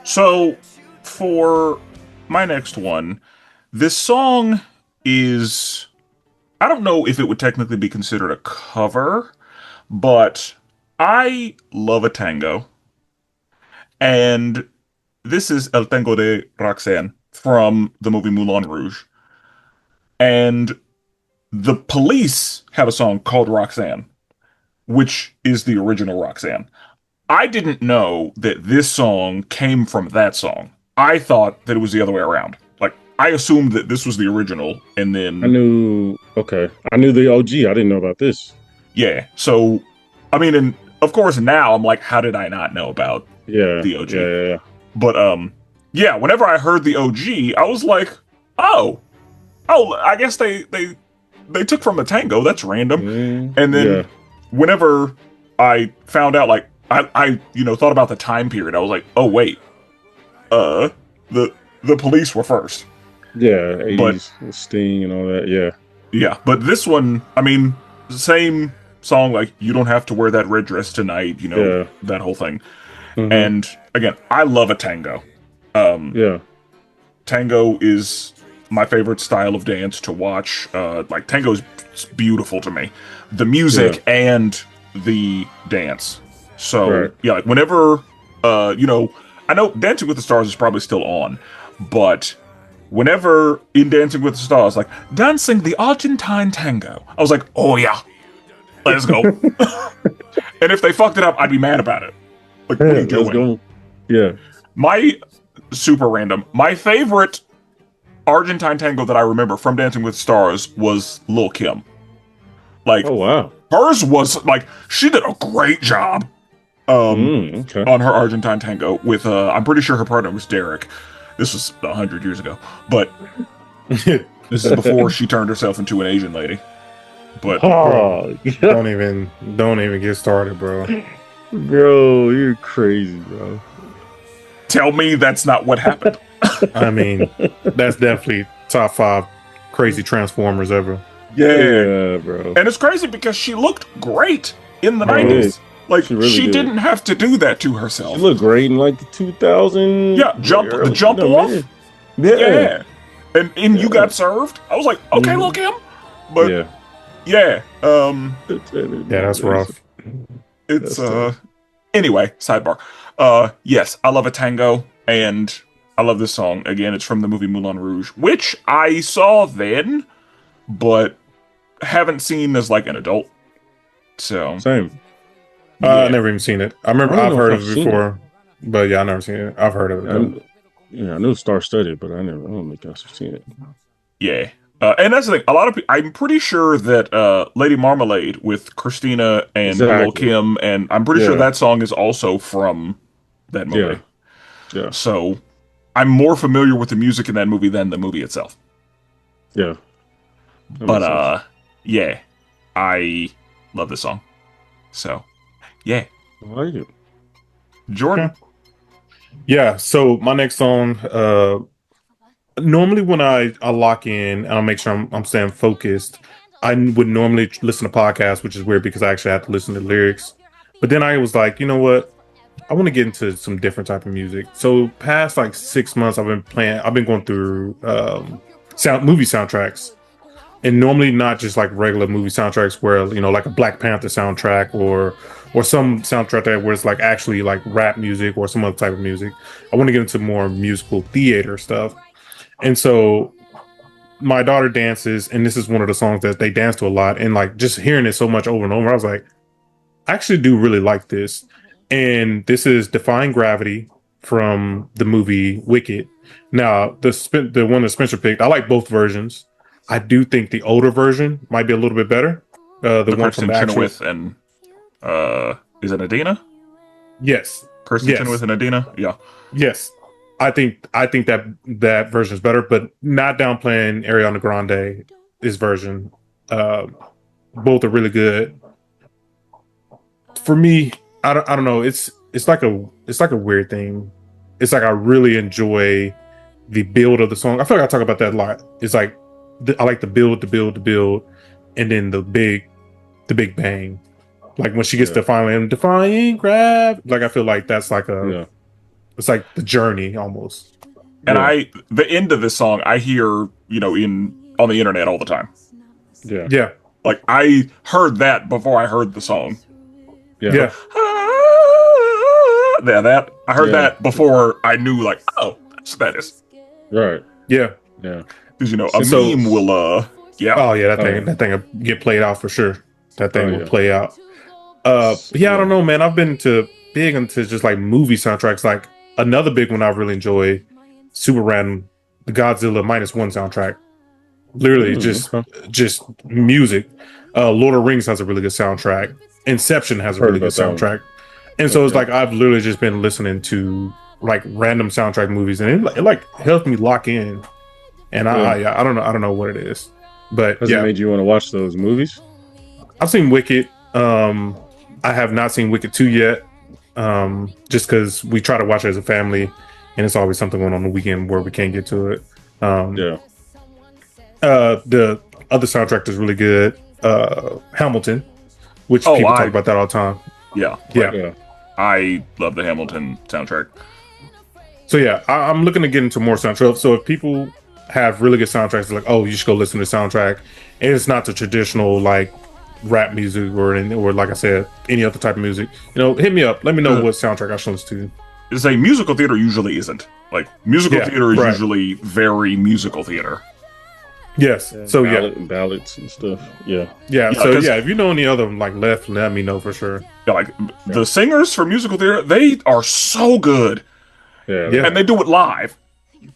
So for my next one, this song is I don't know if it would technically be considered a cover, but I love a tango, and this is El Tango de Roxanne from the movie Moulin Rouge. And the Police have a song called Roxanne, which is the original Roxanne. I didn't know that this song came from that song. I thought that it was the other way around. Like, I assumed that this was the original, and I then, knew, okay. I knew the OG. I didn't know about this. yeah. So, I mean, and of course now I'm like, how did I not know about Yeah. the OG? Yeah. But, yeah, whenever I heard the OG, I was like, oh, I guess they took from the tango. That's random. And Yeah. then whenever I found out, like I thought about the time period, I was like, oh wait, the Police were first. Yeah. But 80s Sting and all that. Yeah. yeah, but this one, I mean, same song, like you don't have to wear that red dress tonight, Yeah. that whole thing. Mhm. And again, I love a tango. Yeah. Tango is my favorite style of dance to watch. Like tango is beautiful to me. The music and the dance So Right. yeah, like whenever I know Dancing with the Stars is probably still on, but whenever in Dancing with the Stars, like dancing the Argentine tango, I was like, oh yeah, let's go. And if they fucked it up, I'd be mad about it. Like, what are Yeah, you let's doing? go. Yeah. My super random. My favorite Argentine tango that I remember from Dancing with the Stars was Lil Kim. Like Oh wow. hers was like she did a great job Okay. on her Argentine tango with I'm pretty sure her partner was Derek. This was 100 years ago, but this is before she turned herself into an Asian lady. But Oh, Don't even get started, bro. bro, you're crazy, bro. tell me that's not what happened. I mean, that's definitely top 5 crazy Transformers ever. Yeah. Bro. And it's crazy because she looked great in the Bro. 90s. Like She really did. didn't have to do that to She herself. looked great in like the 2000. Yeah, the jump off. Yeah. And you got served. I was like, okay, Mhm. Lil Kim. But Yeah. yeah, Yeah, that's rough. it's That's tough. anyway, sidebar. Yes, I love a tango and I love this song. Again, it's from the movie Moulin Rouge, which I saw then, but haven't seen as like an adult. So Same. I've never even seen it. I remember I don't I've know heard if of I've it seen before, but yeah, I never seen it. I've heard of it though. I knew Star Studded, but I don't think I've seen it. yeah. And that's the thing. A lot of people, I'm pretty sure that Lady Marmalade with Christina and Lil Exactly. Kim, and I'm pretty sure Yeah. that song is also from that movie. Yeah. So I'm more familiar with the music in that movie than the movie itself. Yeah. That But makes sense. yeah, I love this song. So yeah, I like it. Jordan. Yeah, so my next song, normally when I lock in and I'll make sure I'm staying focused, I would normally listen to podcasts, which is weird because I actually have to listen to lyrics. But then I was like, you know what? I want to get into some different type of music. So past like 6 months, I've been going through movie soundtracks, and normally not just like regular movie soundtracks where like a Black Panther soundtrack or some soundtrack that where it's like actually like rap music or some other type of music. I want to get into more musical theater stuff. And so my daughter dances, and this is one of the songs that they dance to a lot. And like just hearing it so much over and over, I was like, I actually do really like this. And this is Defying Gravity from the movie Wicked. Now, the one that Spencer picked, I like both versions. I do think the older version might be a little bit better. The one Kirsten from the actual. Chenoweth and is it Adina? Yes. Kirsten Yes. Chenoweth and Adina? Yeah. Yes. I think that version is better, but not downplaying Ariana Grande's version. Both are really good. For me, I don't know. It's like a weird thing. It's like I really enjoy the build of the song. I feel like I talk about that a lot. It's like I like the build, and then the big bang. Like when she gets to finally defying grab. Like I feel like that's like it's like the journey almost. And the end of this song, I hear, on the internet all the time. Yeah. Yeah. Like I heard that before I heard the song. Yeah. Yeah. That I heard Yeah. that before I knew, like, oh, that's what that is. Right. Yeah. Yeah. Because a So- meme will, yeah. Oh yeah, Oh, yeah. that thing will get played out for sure. That thing Oh, will yeah. play out. Yeah, I don't know, man. I've been big into just like movie soundtracks. Like another big one I really enjoy, super random, the Godzilla -1 soundtrack. Literally just music. Lord of the Rings has a really good soundtrack. Inception has a Heard really good about that soundtrack. And so it's Okay. like I've literally just been listening to like random soundtrack movies, and it like helps me lock in. And I don't know what it is, but Has yeah, it made you want to watch those movies? I've seen Wicked. I have not seen Wicked 2 yet. Just because we try to watch it as a family, and it's always something going on the weekend where we can't get to it. Yeah. The other soundtrack is really good. Hamilton, which Oh, people talk about that all the time. Yeah. Yeah. Yeah. I love the Hamilton soundtrack. So yeah, I'm looking to get into more soundtracks. So if people have really good soundtracks, like, oh, you should go listen to the soundtrack, and it's not the traditional like rap music or like I said, any other type of music, hit me up. Let me know what soundtrack I should listen to. It's a musical theater usually isn't. Like musical Yeah, theater is right. usually very musical theater. Yes. So ballads and stuff. Yeah. yeah. Yeah, So 'cause- yeah, if you know any other like let me know for sure. Yeah, like the singers for musical theater, they are so good, Yeah. Yeah. and they do it live.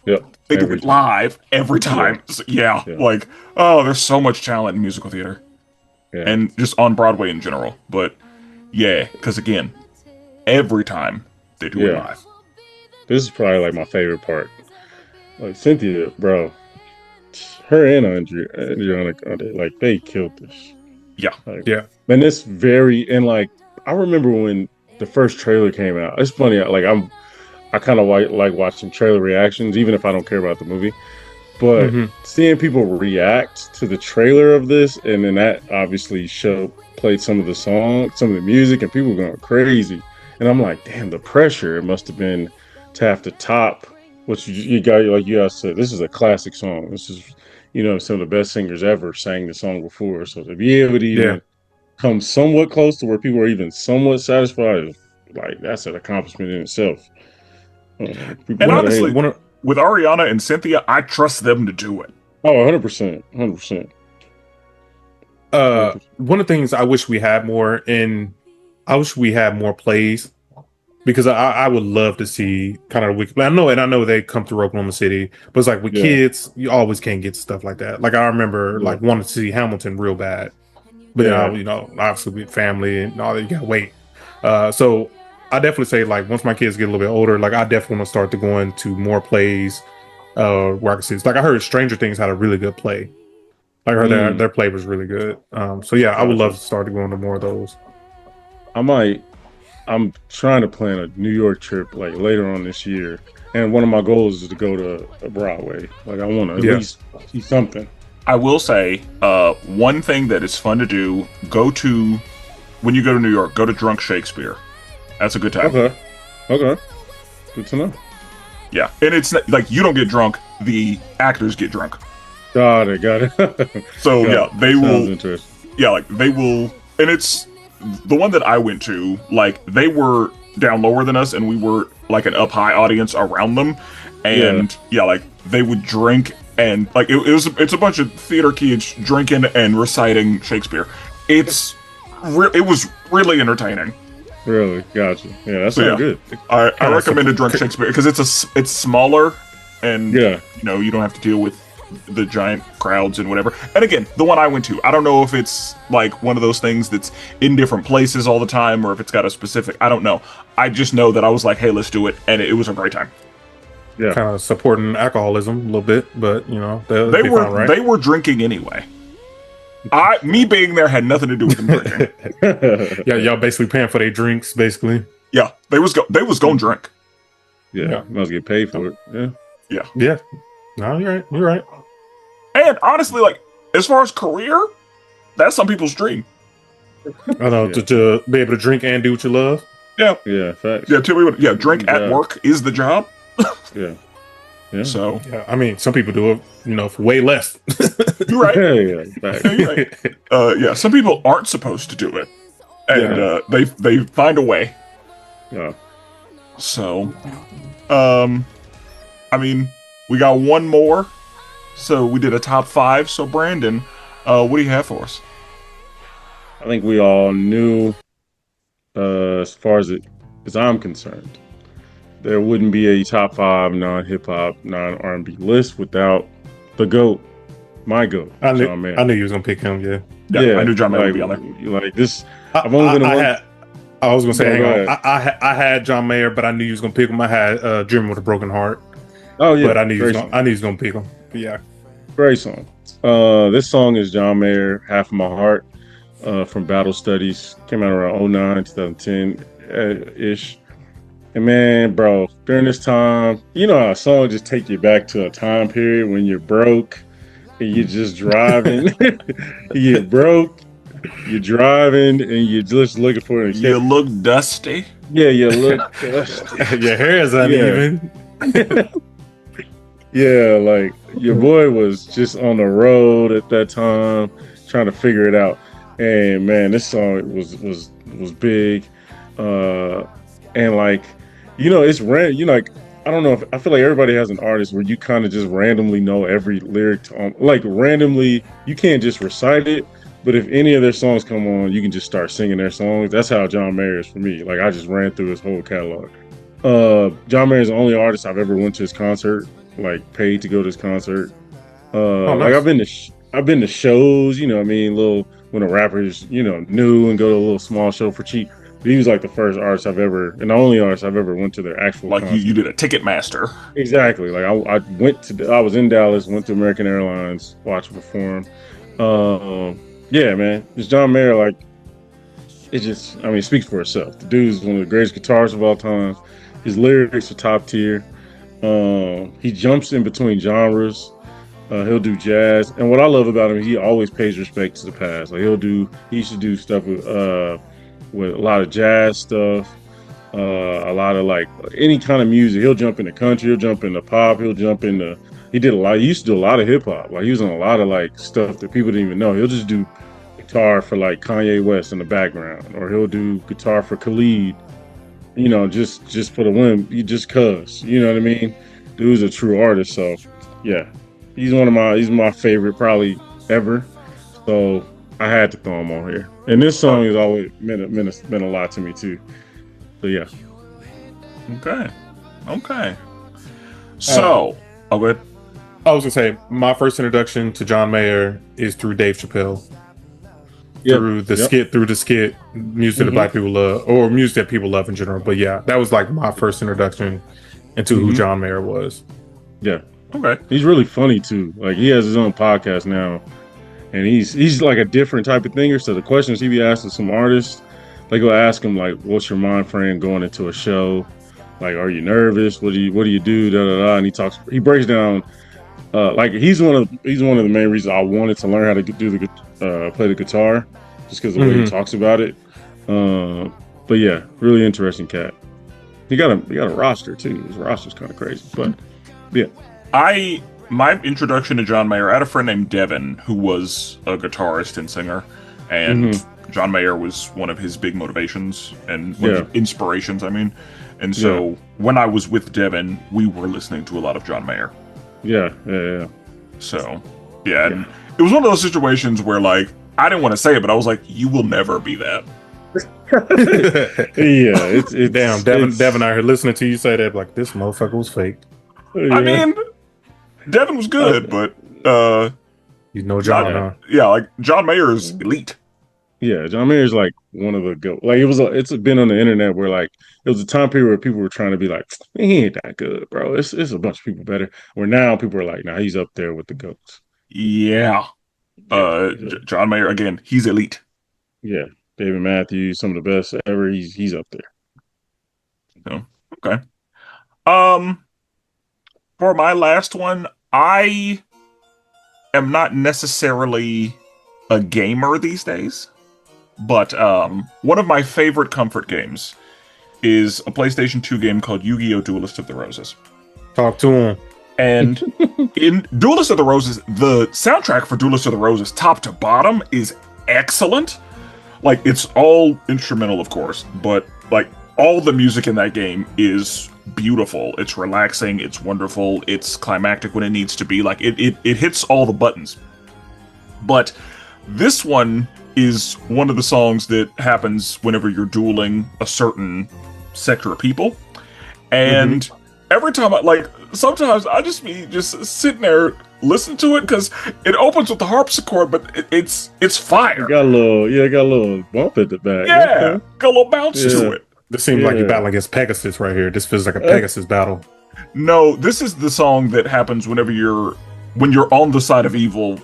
Yep. They do Every it time. live every time. So, Yeah. like oh, there's so much talent in musical theater, Yeah. and just on Broadway in general. But yeah, because again, every time they do it Yeah. live. This is probably like my favorite part. Like Cynthia, bro, her and Adriana Grande, like they killed this. Yeah. Like, Yeah. man, it's and like I remember when the first trailer came out. It's funny, like I kind of like watching trailer reactions, even if I don't care about the movie. But hmm seeing people react to the trailer of this, and then that obviously played some of the song, some of the music, and people going crazy. And I'm like, damn, the pressure it must have been to have to top what you got. Like you guys said, this is a classic song. This is, some of the best singers ever sang the song before. So to be able to Yeah. even come somewhat close to where people are even somewhat satisfied, like that's an accomplishment in itself. People And gotta honestly, hate. with Ariana and Cynthia, I trust them to do it. Oh, 100%, 100%. One of the things I wish we had more in, I wish we had more plays because I would love to see kind of I know they come through Oklahoma City, but it's like with Yeah. kids, you always can't get stuff like that. Like I remember Yeah. like wanting to see Hamilton real bad, but Yeah. then obviously with family and all that, you gotta wait. So I definitely say like once my kids get a little bit older, like I definitely want to start to go into more plays where I can see. Like I heard Stranger Things had a really good play. Like I heard their play was really good. So yeah, I would love to start to go into more of those. I'm trying to plan a New York trip like later on this year, and one of my goals is to go to Broadway. Like I want to at least see something. I will say, one thing that is fun to do: when you go to New York, go to Drunk Shakespeare. That's a good time. Okay, good to know. Yeah, and it's not, like you don't get drunk; the actors get drunk. Got it. So yeah, they Sounds will. interesting. Yeah, like they will, and it's the one that I went to. Like they were down lower than us, and we were like an up high audience around them, and like they would drink and like it's a bunch of theater kids drinking and reciting Shakespeare. It was really entertaining. Really, gotcha. Yeah, that sounds good. I recommend a Drunk Shakespeare because it's smaller, and you don't have to deal with the giant crowds and whatever. And again, the one I went to, I don't know if it's like one of those things that's in different places all the time or if it's got a specific, I don't know. I just know that I was like, hey, let's do it, and it was a great time. Yeah, Kind of supporting alcoholism a little bit, but They were drinking anyway. Me being there had nothing to do with them drinking. Yeah, y'all basically paying for their drinks, basically. Yeah, they was going to drink. yeah, must get paid for it. Yeah. No, you're right. And honestly, like as far as career, that's some people's dream. I know to be able to drink and do what you love. Yeah, Facts. yeah. Drink at work is the job. Yeah. So Yeah, I mean, some people do it, for way less. you're right. Yeah, facts. You're right. Some people aren't supposed to do it, and they find a way. Yeah. So, I mean, we got one more. So we did a top 5. So Brandon, what do you have for us? I think we all knew, as far as I'm concerned, there wouldn't be a top 5 non-hip hop, non-R&B list without the GOAT, my GOAT. I knew John Mayer. I knew you was gonna pick him. Yeah. Yeah, I knew John Mayer would be on there. Like this, I've only been. I was gonna say, No, hang go on. I had John Mayer, but I knew you was gonna pick him. I had Dreaming with a Broken Heart, Oh yeah, but I knew you great was gonna pick him. But yeah. Great song. This song is John Mayer, Half of My Heart, from Battle Studies. Came out around 09, 2010 ish. And man, bro, during this time, how a song just take you back to a time period when you're broke and you're just driving. You're broke, you're driving, and you're just looking for it. You look dusty. Yeah, you look dusty. Your hair is uneven. Yeah, like your boy was just on the road at that time trying to figure it out. And man, this song was big. Uh, and like, it's random. Like, I don't know if I feel like everybody has an artist where you kind of just randomly know every lyric like randomly. You can't just recite it, but if any of their songs come on, you can just start singing their songs. That's how John Mayer is for me. Like, I just ran through his whole catalog. John Mayer is the only artist I've ever went to his concert, like paid to go to his concert. Oh, Like nice. I've been to shows, I mean, little when a rapper's, new and go to a little small show for cheap. But he was like the first artist I've ever, and the only artist I've ever went to their actual Like you concert. did a Ticketmaster. Exactly. Like I was in Dallas, went to American Airlines, watched him perform. Yeah, man, it's John Mayer. Like I mean, it speaks for itself. The dude's one of the greatest guitarists of all time. His lyrics are top tier. He jumps in between genres. He'll do jazz, and what I love about him, he always pays respect to the past. Like he used to do stuff with a lot of jazz stuff, a lot of like any kind of music. He'll jump into country, he'll jump into pop, he'll jump into. He did a lot. He used to do a lot of hip hop. Like he was on a lot of like stuff that people didn't even know. He'll just do guitar for like Kanye West in the background, or he'll do guitar for Khalid. Just for the win. You just cuz. You know what I mean? Dude's a true artist. So yeah, he's my favorite probably ever. So I had to throw him on here. And this song has always meant a lot to me too. So yeah. Okay. Okay. So, oh, good. I was gonna say my first introduction to John Mayer is through Dave Chappelle. Yep. Through the skit, music that Mhm. black people love, or music that people love in general. But yeah, that was like my first introduction into who Mhm. John Mayer was. Yeah. Okay. He's really funny too. Like he has his own podcast now. And he's like a different type of thinger. So the questions he be asking some artists, they go ask him like, "What's your mind frame going into a show? Like, are you nervous? What do you do?" Da da da. And he breaks down. Like he's one of the main reasons I wanted to learn how to play the guitar, just because the way he Mhm. talks about it. But yeah, really interesting cat. He got a roster too. His roster's kind of crazy, but yeah. My introduction to John Mayer, I had a friend named Devin who was a guitarist and singer, and John Mayer was one of his big motivations and one of his inspirations, I mean. And so when I was with Devin, we were listening to a lot of John Mayer. Yeah. So, yeah, and it was one of those situations where, like, I didn't want to say it, but I was like, you will never be that. Yeah, it's Damn, Devin out here listening to you say that, like this motherfucker was fake. Yeah. I mean, Devin was good, but You know John, huh? yeah, like John Mayer is elite. Yeah, John Mayer's like one of the go. Like it's been on the internet where like it was a time period where people were trying to be like, he ain't that good, bro. It's a bunch of people better. Where now people are like, nah, he's up there with the goats. Yeah. John Mayer, again, he's elite. Yeah, David Matthews, some of the best ever. He's up there. So, okay. Um, for my last one, I am not necessarily a gamer these days, but one of my favorite comfort games is a PlayStation 2 game called Yu-Gi-Oh! Duelist of the Roses. Talk to him. And in Duelist of the Roses, the soundtrack for Duelist of the Roses, top to bottom, is excellent. Like, it's all instrumental, of course, but like all the music in that game is beautiful. It's relaxing. It's wonderful. It's climactic when it needs to be. Like, it hits all the buttons. But this one is one of the songs that happens whenever you're dueling a certain sector of people. And every time sometimes I just be just sitting there listening to it because it opens with the harpsichord, but it's fire. Got a little bump at the back. Yeah, Okay. got a little bounce to it. This seems like you're battling against Pegasus right here. This feels like a Pegasus battle. No, this is the song that happens when you're on the side of evil,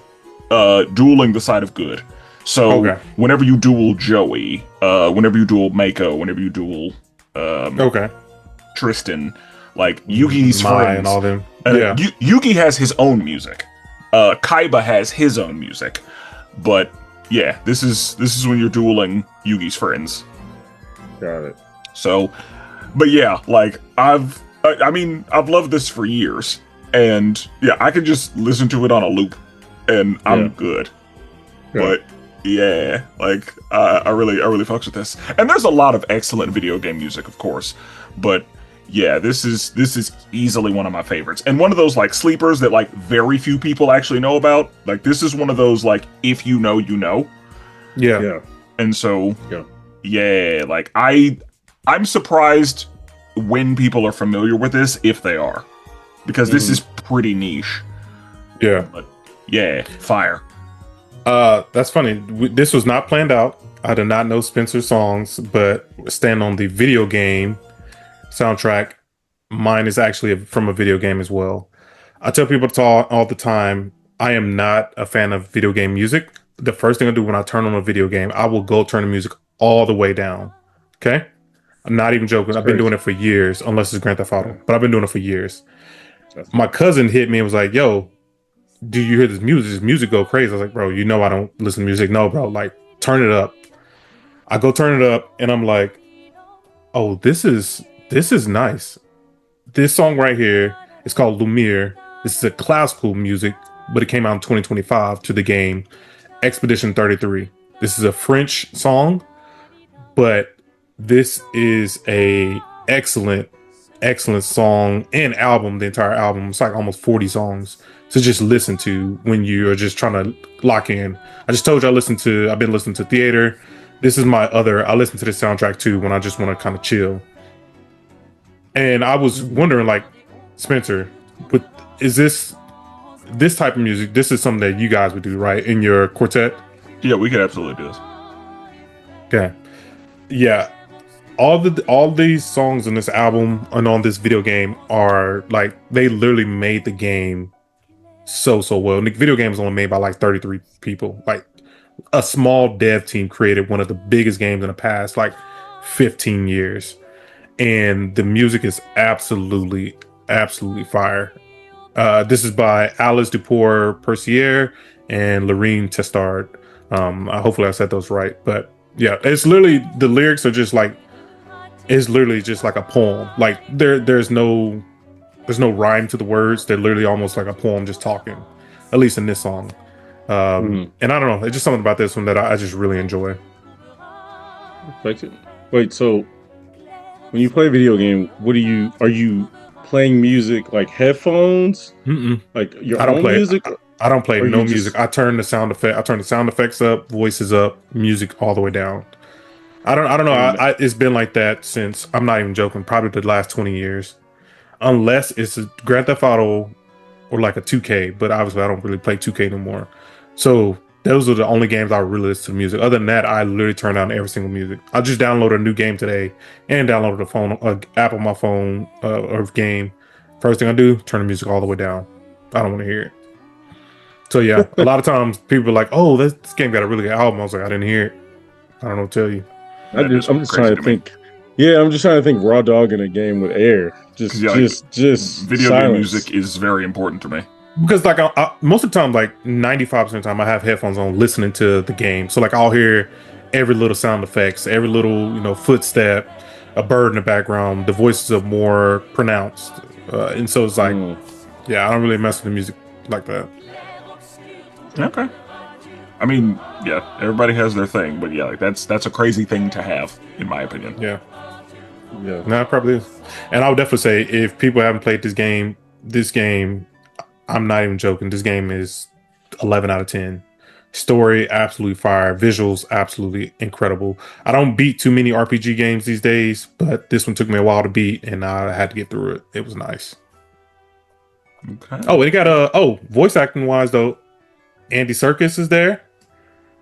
dueling the side of good. So whenever you duel Joey, whenever you duel Mako, whenever you duel Tristan, like Yugi's friends and all them. Yugi has his own music. Kaiba has his own music. But yeah, this is when you're dueling Yugi's friends. Got it. So, but yeah, like I've loved this for years, and yeah, I can just listen to it on a loop, and I'm good. Yeah. But Yeah, like I really fucks with this. And there's a lot of excellent video game music, of course, but yeah, this is easily one of my favorites, and one of those like sleepers that like very few people actually know about. Like this is one of those like if you know, you know, Yeah. Yeah, and so yeah. yeah, like I'm surprised when people are familiar with this if they are, because this is pretty niche. Yeah. But yeah, fire. That's funny. This was not planned out. I did not know Spencer's songs, but stand on the video game soundtrack. Mine is actually from a video game as well. I tell people all the time, I am not a fan of video game music. The first thing I do when I turn on a video game, I will go turn the music all the way down. Okay? I'm not even joking. That's I've been doing crazy. it for years, unless it's Grand Theft Auto, but I've been doing it for years. That's My cousin hit me and was like, yo, do you hear this music? This music go crazy. I was like, bro, you know I don't listen to music. No, bro, like turn it up. I go turn it up and I'm like, oh, this is nice. This song right here is called Lumiere. This is a classical music, but it came out in 2025 to the game Expedition 33. This is a French song, but this is a excellent song and album. The entire album, it's like almost 40 songs to just listen to when you are just trying to lock in. I just told you I've been listening to theater. This is I listen to this soundtrack too when I just want to kind of chill. And I was wondering, like, Spencer, but is this type of music? This is something that you guys would do, right, in your quartet? Yeah, we could absolutely do this. Okay, yeah. All these songs in this album and on this video game are like they literally made the game so well. And the video game is only made by like 33 people. Like a small dev team created one of the biggest games in the past like 15 years. And the music is absolutely fire. This is by Alice Dupour Percier and Lorene Testard. Hopefully I said those right, but yeah, it's literally the lyrics are just like it's literally just like a poem. Like there's no rhyme to the words. They're literally almost like a poem just talking. At least in this song. And I don't know, it's just something about this one that I just really enjoy. Like, wait, so when you play a video game, are you playing music like headphones, Mm-mm. like your I don't own play. music, I don't play or no you music. just I turn the sound effects up, voices up, music all the way down. I don't know. and It's been like that since I'm not even joking. Probably the last 20 years, unless it's a Grand Theft Auto or like a 2K. But obviously, I don't really play 2K no more. So those are the only games I really listen to music. Other than that, I literally turn down every single music. I just downloaded a new game today and downloaded a phone app on my phone or game. First thing I do, turn the music all the way down. I don't want to hear it. So yeah, a lot of times people are like, "Oh, this game got a really good album." I was like, "I didn't hear it. I don't know what to tell you." That is I'm just crazy trying to to me. think. Yeah, I'm just trying to think. Raw dog in a game with air, Because yeah, like just video game silence. music is very important to me. Because like most of the time, like 95% of the time, I have headphones on listening to the game. So like I'll hear every little sound effects, every little footstep, a bird in the background. The voices are more pronounced, and so it's like, yeah, I don't really mess with the music like that. Okay. I mean, yeah, everybody has their thing, but yeah, like that's a crazy thing to have, in my opinion. Yeah, Yeah, no, it probably is. And I would definitely say if people haven't played this game, I'm not even joking. This game is 11 out of 10. Story absolutely fire, visuals absolutely incredible. I don't beat too many RPG games these days, but this one took me a while to beat, and I had to get through it. It was nice. Okay. Oh, it got voice acting wise though, Andy Serkis is there.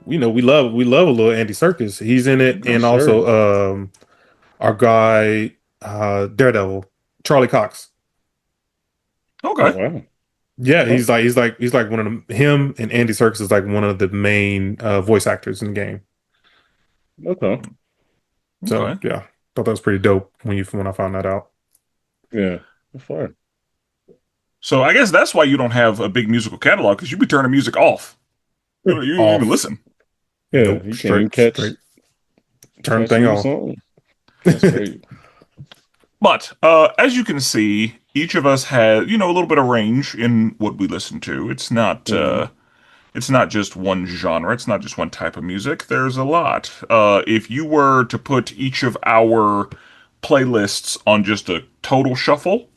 We love a little Andy Serkis. He's in it, Oh, and sure. also our guy Daredevil, Charlie Cox. Oh Okay. wow. Yeah, Oh, he's like one of the him and Andy Serkis is like one of the main voice actors in the game. okay. So Okay. yeah, thought that was pretty dope when I found that out. Yeah, that's fine. So I guess that's why you don't have a big musical catalog, because you be turning music off. You don't even Off. listen. Yeah, Nope. you can't even Straight. Turn the catch a thing new off. song. That's great. But as you can see, each of us has a little bit of range in what we listen to. It's not Mhm. it's not just one genre. It's not just one type of music. There's a lot. If you were to put each of our playlists on just a total shuffle,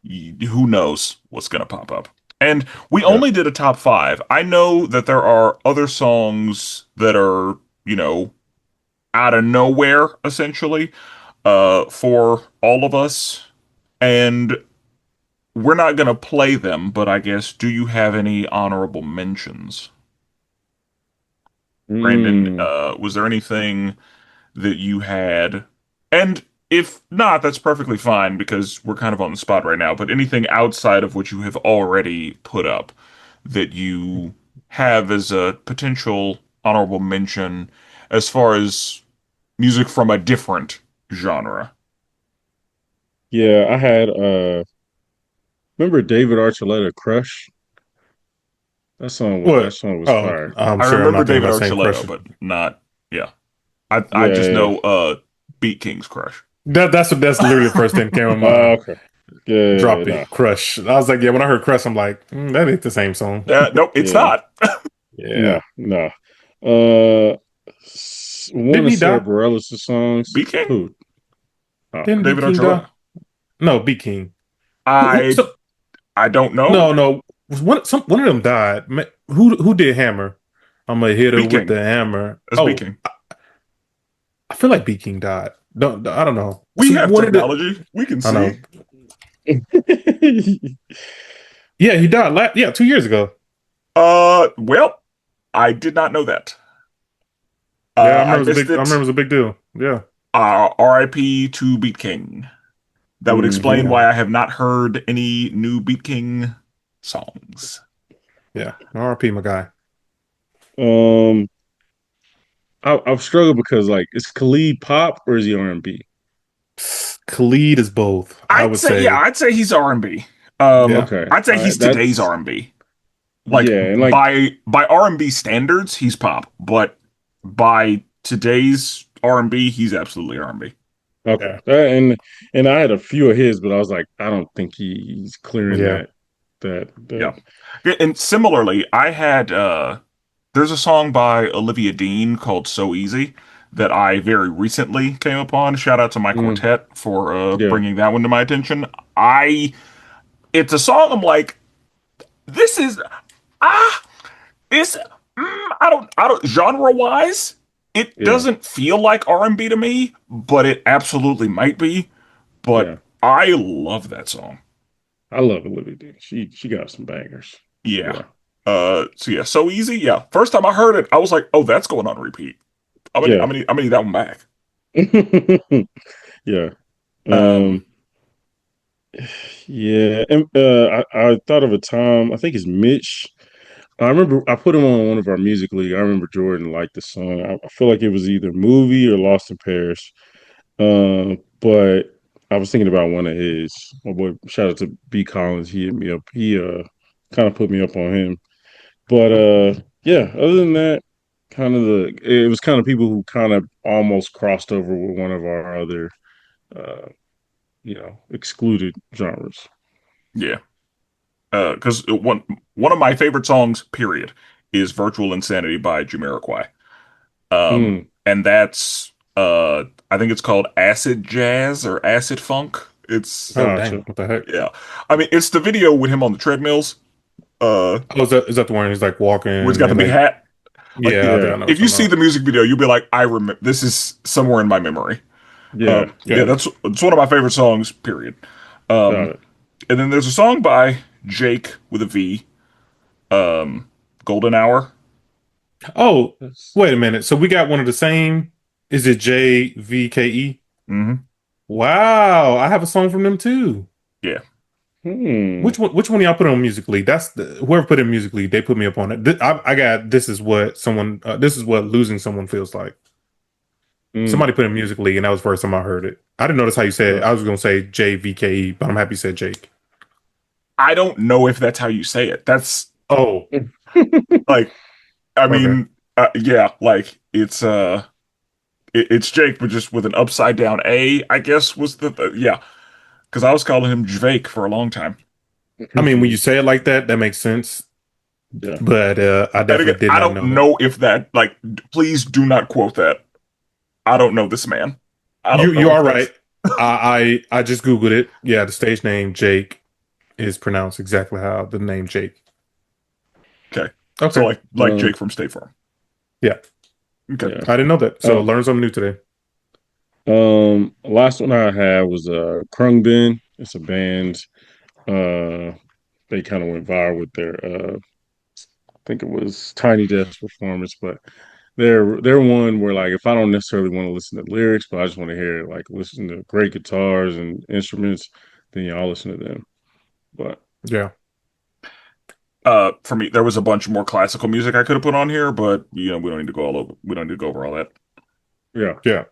who knows what's gonna pop up? And we Yeah. only did a top five. I know that there are other songs that are, you know, out of nowhere, essentially, for all of us. And we're not going to play them, but I guess, do you have any honorable mentions? Brandon, Mm. was there anything that you had? And if not, that's perfectly fine because we're kind of on the spot right now, but anything outside of what you have already put up that you have as a potential honorable mention as far as music from a different genre? Yeah, I had remember David Archuleta Crush? That What? song was Oh, fire. I'm I sure I'm remember not thinking David about saying Archuleta, crush. but not, yeah. I Yeah, just yeah. know Beat King's Crush. That's literally the first thing that came to mind. Okay. Yeah, Drop nah. it, crush. I was like, yeah. When I heard crush, I'm like, that ain't the same song. Nope, it's Yeah. not. Yeah. Nah, nah. Uh one Didn't of he Sarah die? Bareilles' songs. Beat King? Who? Oh, Didn't B David King die? Archuleta? No, B King. Who, I so, I don't know. no, no. One of them died. Who did Hammer? I'm gonna hit her Beat with King. the hammer. That's Beat Oh, King. I feel like B King died. I don't know. We So have one of the technology. We can I see. know. Yeah, he died. 2 years ago. Well, I did not know that. Yeah, I remember I it was a missed big. I remember it it. was a big deal. Yeah, R.I.P. to Beat King. That would explain hmm yeah, why I have not heard any new Beat King songs. yeah. R.I.P. my guy. Um I've struggled because like is Khalid pop or is he R&B? Khalid is both. I I'd would say, yeah, say. I'd say he's R&B. Yeah, Okay. I'd say All right. he's today's That's R&B. Like yeah, and like by R&B standards, he's pop, but by today's R&B, he's absolutely R&B. okay. yeah, And I had a few of his, but I was like, I don't think he's clearing yeah. that Yeah. And similarly, I had there's a song by Olivia Dean called So Easy that I very recently came upon. Shout out to my mm, quartet for yeah, bringing that one to my attention. I It's a song I'm like, this is ah it's I don't genre wise, it yeah, doesn't feel like R&B to me, but it absolutely might be. But yeah. I love that song. I love Olivia Dean. She got some bangers. Yeah. Yeah. So yeah, So Easy. Yeah. First time I heard it, I was like, oh, that's going on repeat. Yeah. I'm gonna need that one back. Yeah. Um, Um yeah. And I thought of a time, I think it's Mitch. I remember I put him on one of our music league. I remember Jordan liked the song. I feel like it was either Movie or Lost in Paris. But I was thinking about one of his. My boy, shout out to B Collins. He hit me up. He kind of put me up on him. But yeah, other than that, it was kind of people who kind of almost crossed over with one of our other uh excluded genres. yeah. Because one of my favorite songs, period, is "Virtual Insanity" by Jamiroquai. Mm, And that's I think it's called acid jazz or acid funk. It's Oh dang, gotcha. what the heck? Yeah. I mean, it's the video with him on the treadmills, Oh, is that the one he's like walking where he's got the and big like? hat. Like, Yeah, I think I Yeah, know what if you're you talking see about. the music video, you'll be like, I remember this is somewhere in my memory. yeah, Yeah, Yeah. it's one of my favorite songs, period. got it. And then there's a song by Jake with a V, Golden Hour. Oh, That's, wait a minute. So we got one of the same. Is it JVKE? Hmm. Wow, I have a song from them too. Yeah. hmm, Which one y'all put on Music League? Whoever put in Music League, they put me up on it. I got this is what someone this is what losing someone feels like. mm, Somebody put in Music League, and that was the first time I heard it. I didn't notice how you said it. uh, I was gonna say JVKE, but I'm happy you said Jake. I don't know if that's how you say it. That's Oh, like, I okay. mean, yeah, like it's Jake, but just with an upside down A, I guess was yeah, because I was calling him Jvake for a long time. I mean, when you say it like that, that makes sense. Yeah. but I And again, definitely did I not don't know that. know if that like. Please do not quote that. I don't know this man. I don't You know are if that's right. I just googled it. Yeah, the stage name Jake is pronounced exactly how the name Jake. okay. So Okay. like Um, Jake from State Farm. Yeah, Okay. yeah. I didn't know that. So Uh, learn something new today. last one I had was Krungbin. It's a band. Uh, they kind of went viral with their I think it was Tiny Desk performance, but they're one where like if I don't necessarily want to listen to lyrics, but I just want to hear like listen to great guitars and instruments, then yeah, I'll listen to them. But Yeah, For me, there was a bunch more classical music I could have put on here, but we don't need to go all over. We don't need to go over all that. yeah, yeah.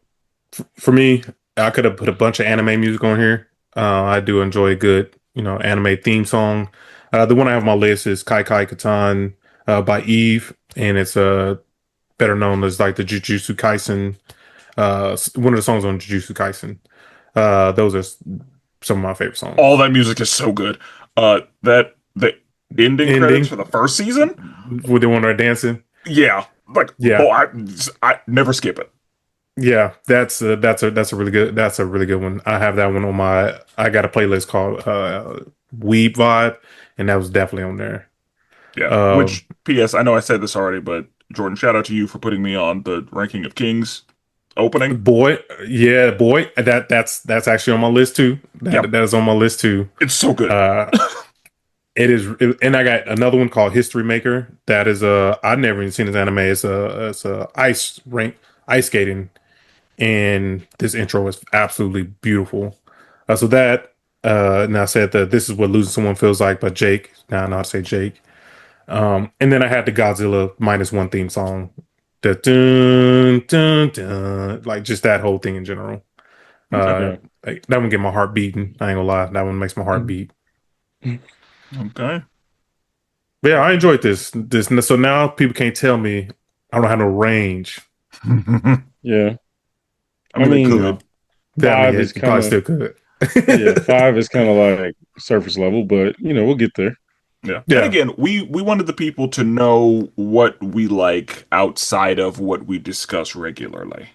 For me, I could have put a bunch of anime music on here. I do enjoy a good, anime theme song. The one I have on my list is Kai Kai Katan by Eve, and it's better known as like the Jujutsu Kaisen. One of the songs on Jujutsu Kaisen. Those are some of my favorite All songs. that music is so good. That the ending credits Ending for the first season, with the one they're dancing. yeah, like Yeah, I never skip it. yeah. That's a really good one. I have that one on my. I got a playlist called Weeb Vibe, and that was definitely on there. Yeah. Um, Which, P.S. I know I said this already, but Jordan, shout out to you for putting me on the Ranking of Kings opening. boy, yeah, boy. That's actually on my list too. Yep, That is on my list too. it's so good. Uh, and I got another one called History Maker. That is I've never even seen this anime. It's a ice skating, and this intro is absolutely beautiful. So that now I said that this is what losing someone feels like by Jake. Now I know how to say Jake. And then I had the Godzilla -1 theme song. The dun dun dun, like just that whole thing in general. Okay. Uh, yeah. like, that one get my heart beating. I ain't gonna lie, that one makes my heart beat. Okay. But yeah, I enjoyed this. So now people can't tell me I don't have no range. I Yeah. I mean, they You mean, know, could. I mean, five yeah, is you kind probably of still could. yeah, five is kind of like surface level, but we'll get there. Yeah. And Yeah, again, we wanted the people to know what we like outside of what we discuss regularly.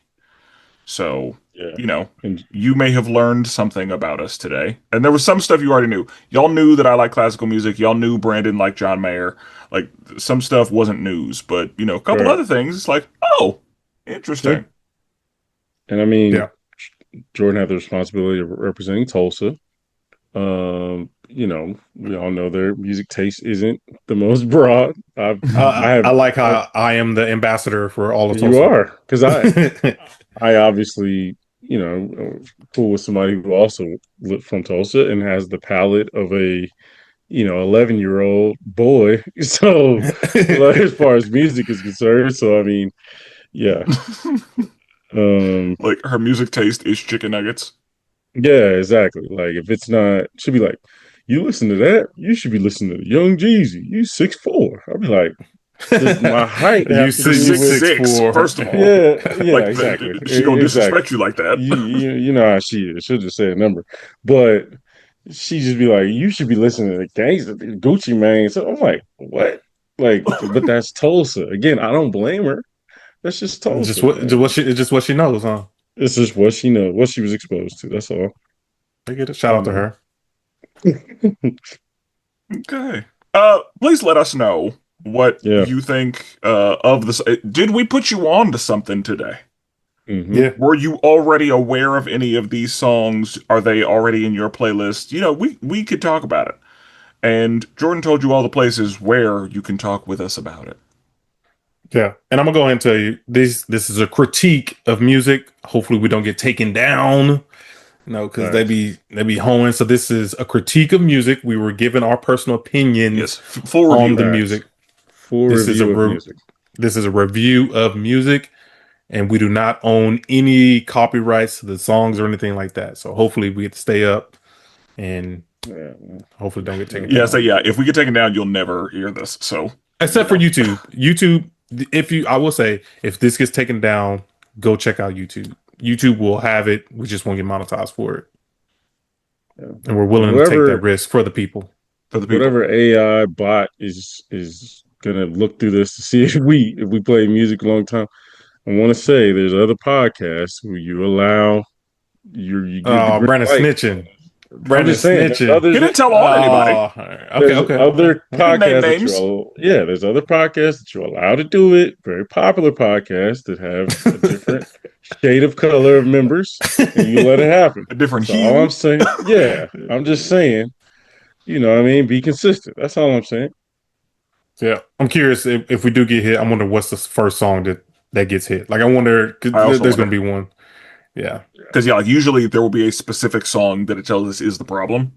So, Yeah. you know, And you may have learned something about us today. And there was some stuff you already knew. Y'all knew that I like classical music. Y'all knew Brandon liked John Mayer. Like, some stuff wasn't news, but, a couple right. other things, it's like, oh, Yeah. interesting. And I mean, yeah. Jordan had the responsibility of representing Tulsa. We all know their music taste isn't the most broad. I I have, like I, how I am the ambassador for all of you Tulsa. are, because I obviously, cool with somebody who also lived from Tulsa and has the palate of a, 11-year-old boy. So, like, as far as music is concerned, so I mean, yeah, um, Like, her music taste is chicken nuggets. yeah, exactly. Like, if it's not, should be like, you listen to that, you should be listening to Young Jeezy. You 6'4". I'll be like, does my height you have to see, You're do you six with? six six. four. First of all. Yeah, yeah, Like, exactly, she gonna exactly. disrespect you like that. You know how she is. She'll just say a number, but she just be like, "You should be listening to Gangsta Gucci Mane." So I'm like, "What?" Like, but that's Tulsa. Again, I don't blame her. That's just Just Tulsa, what, man. just what she knows, huh? It's just what she knows, what she was exposed to. That's all. I get a shout You out to know. her. Okay. Please let us know what Yeah. you think of this. Did we put you on to something today? Hmm. Yeah, Were you already aware of any of these songs? Are they already in your playlist? We could talk about it. And Jordan told you all the places where you can talk with us about it. yeah. And I'm gonna go ahead and tell you this. This is a critique of music. Hopefully, we don't get taken down. No, because they Facts. be hoeing. So this is a critique of music. We were given our personal opinions Yes, full on the review. Facts. music. Full This is a review of music. this is a review of music, and we do not own any copyrights to the songs or anything like that. So hopefully we get to stay up and Yeah. hopefully don't get taken Yeah, so down. yeah, if we get taken down, you'll never hear this. So, Except for YouTube. YouTube, I will say, if this gets taken down, go check out YouTube. YouTube will have it. We just won't get monetized for it, Yeah. and we're And willing to take that whoever yeah, risk for the people. for the people. whatever AI bot is gonna look through this to see if we play music a long time. I want to say there's other podcasts where you allow you give the Oh, green Brandon light. snitching. I'm Brandon just saying there's snitching. He others didn't that tell on anybody. Okay, there's okay, okay. other He didn't name podcasts that names. there's other podcasts that you're allowed to do it. Very popular podcasts that have a different shade of color of members, and you let it happen. A different So all I'm hue. saying, yeah, I'm just saying, what I mean, be consistent. That's all I'm saying. Yeah, I'm curious if we do get hit. I wonder what's the first song that gets hit. Like, I wonder, 'cause I also there's going wonder to be one. Yeah. because yeah, like usually there will be a specific song that it tells us is the problem.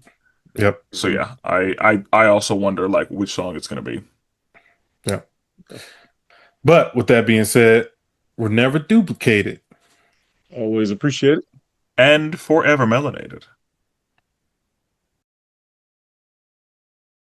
Yep. So yeah, I also wonder like which song it's going to be. Yeah. But with that being said, we're never duplicated. Always appreciate it. And forever melanated.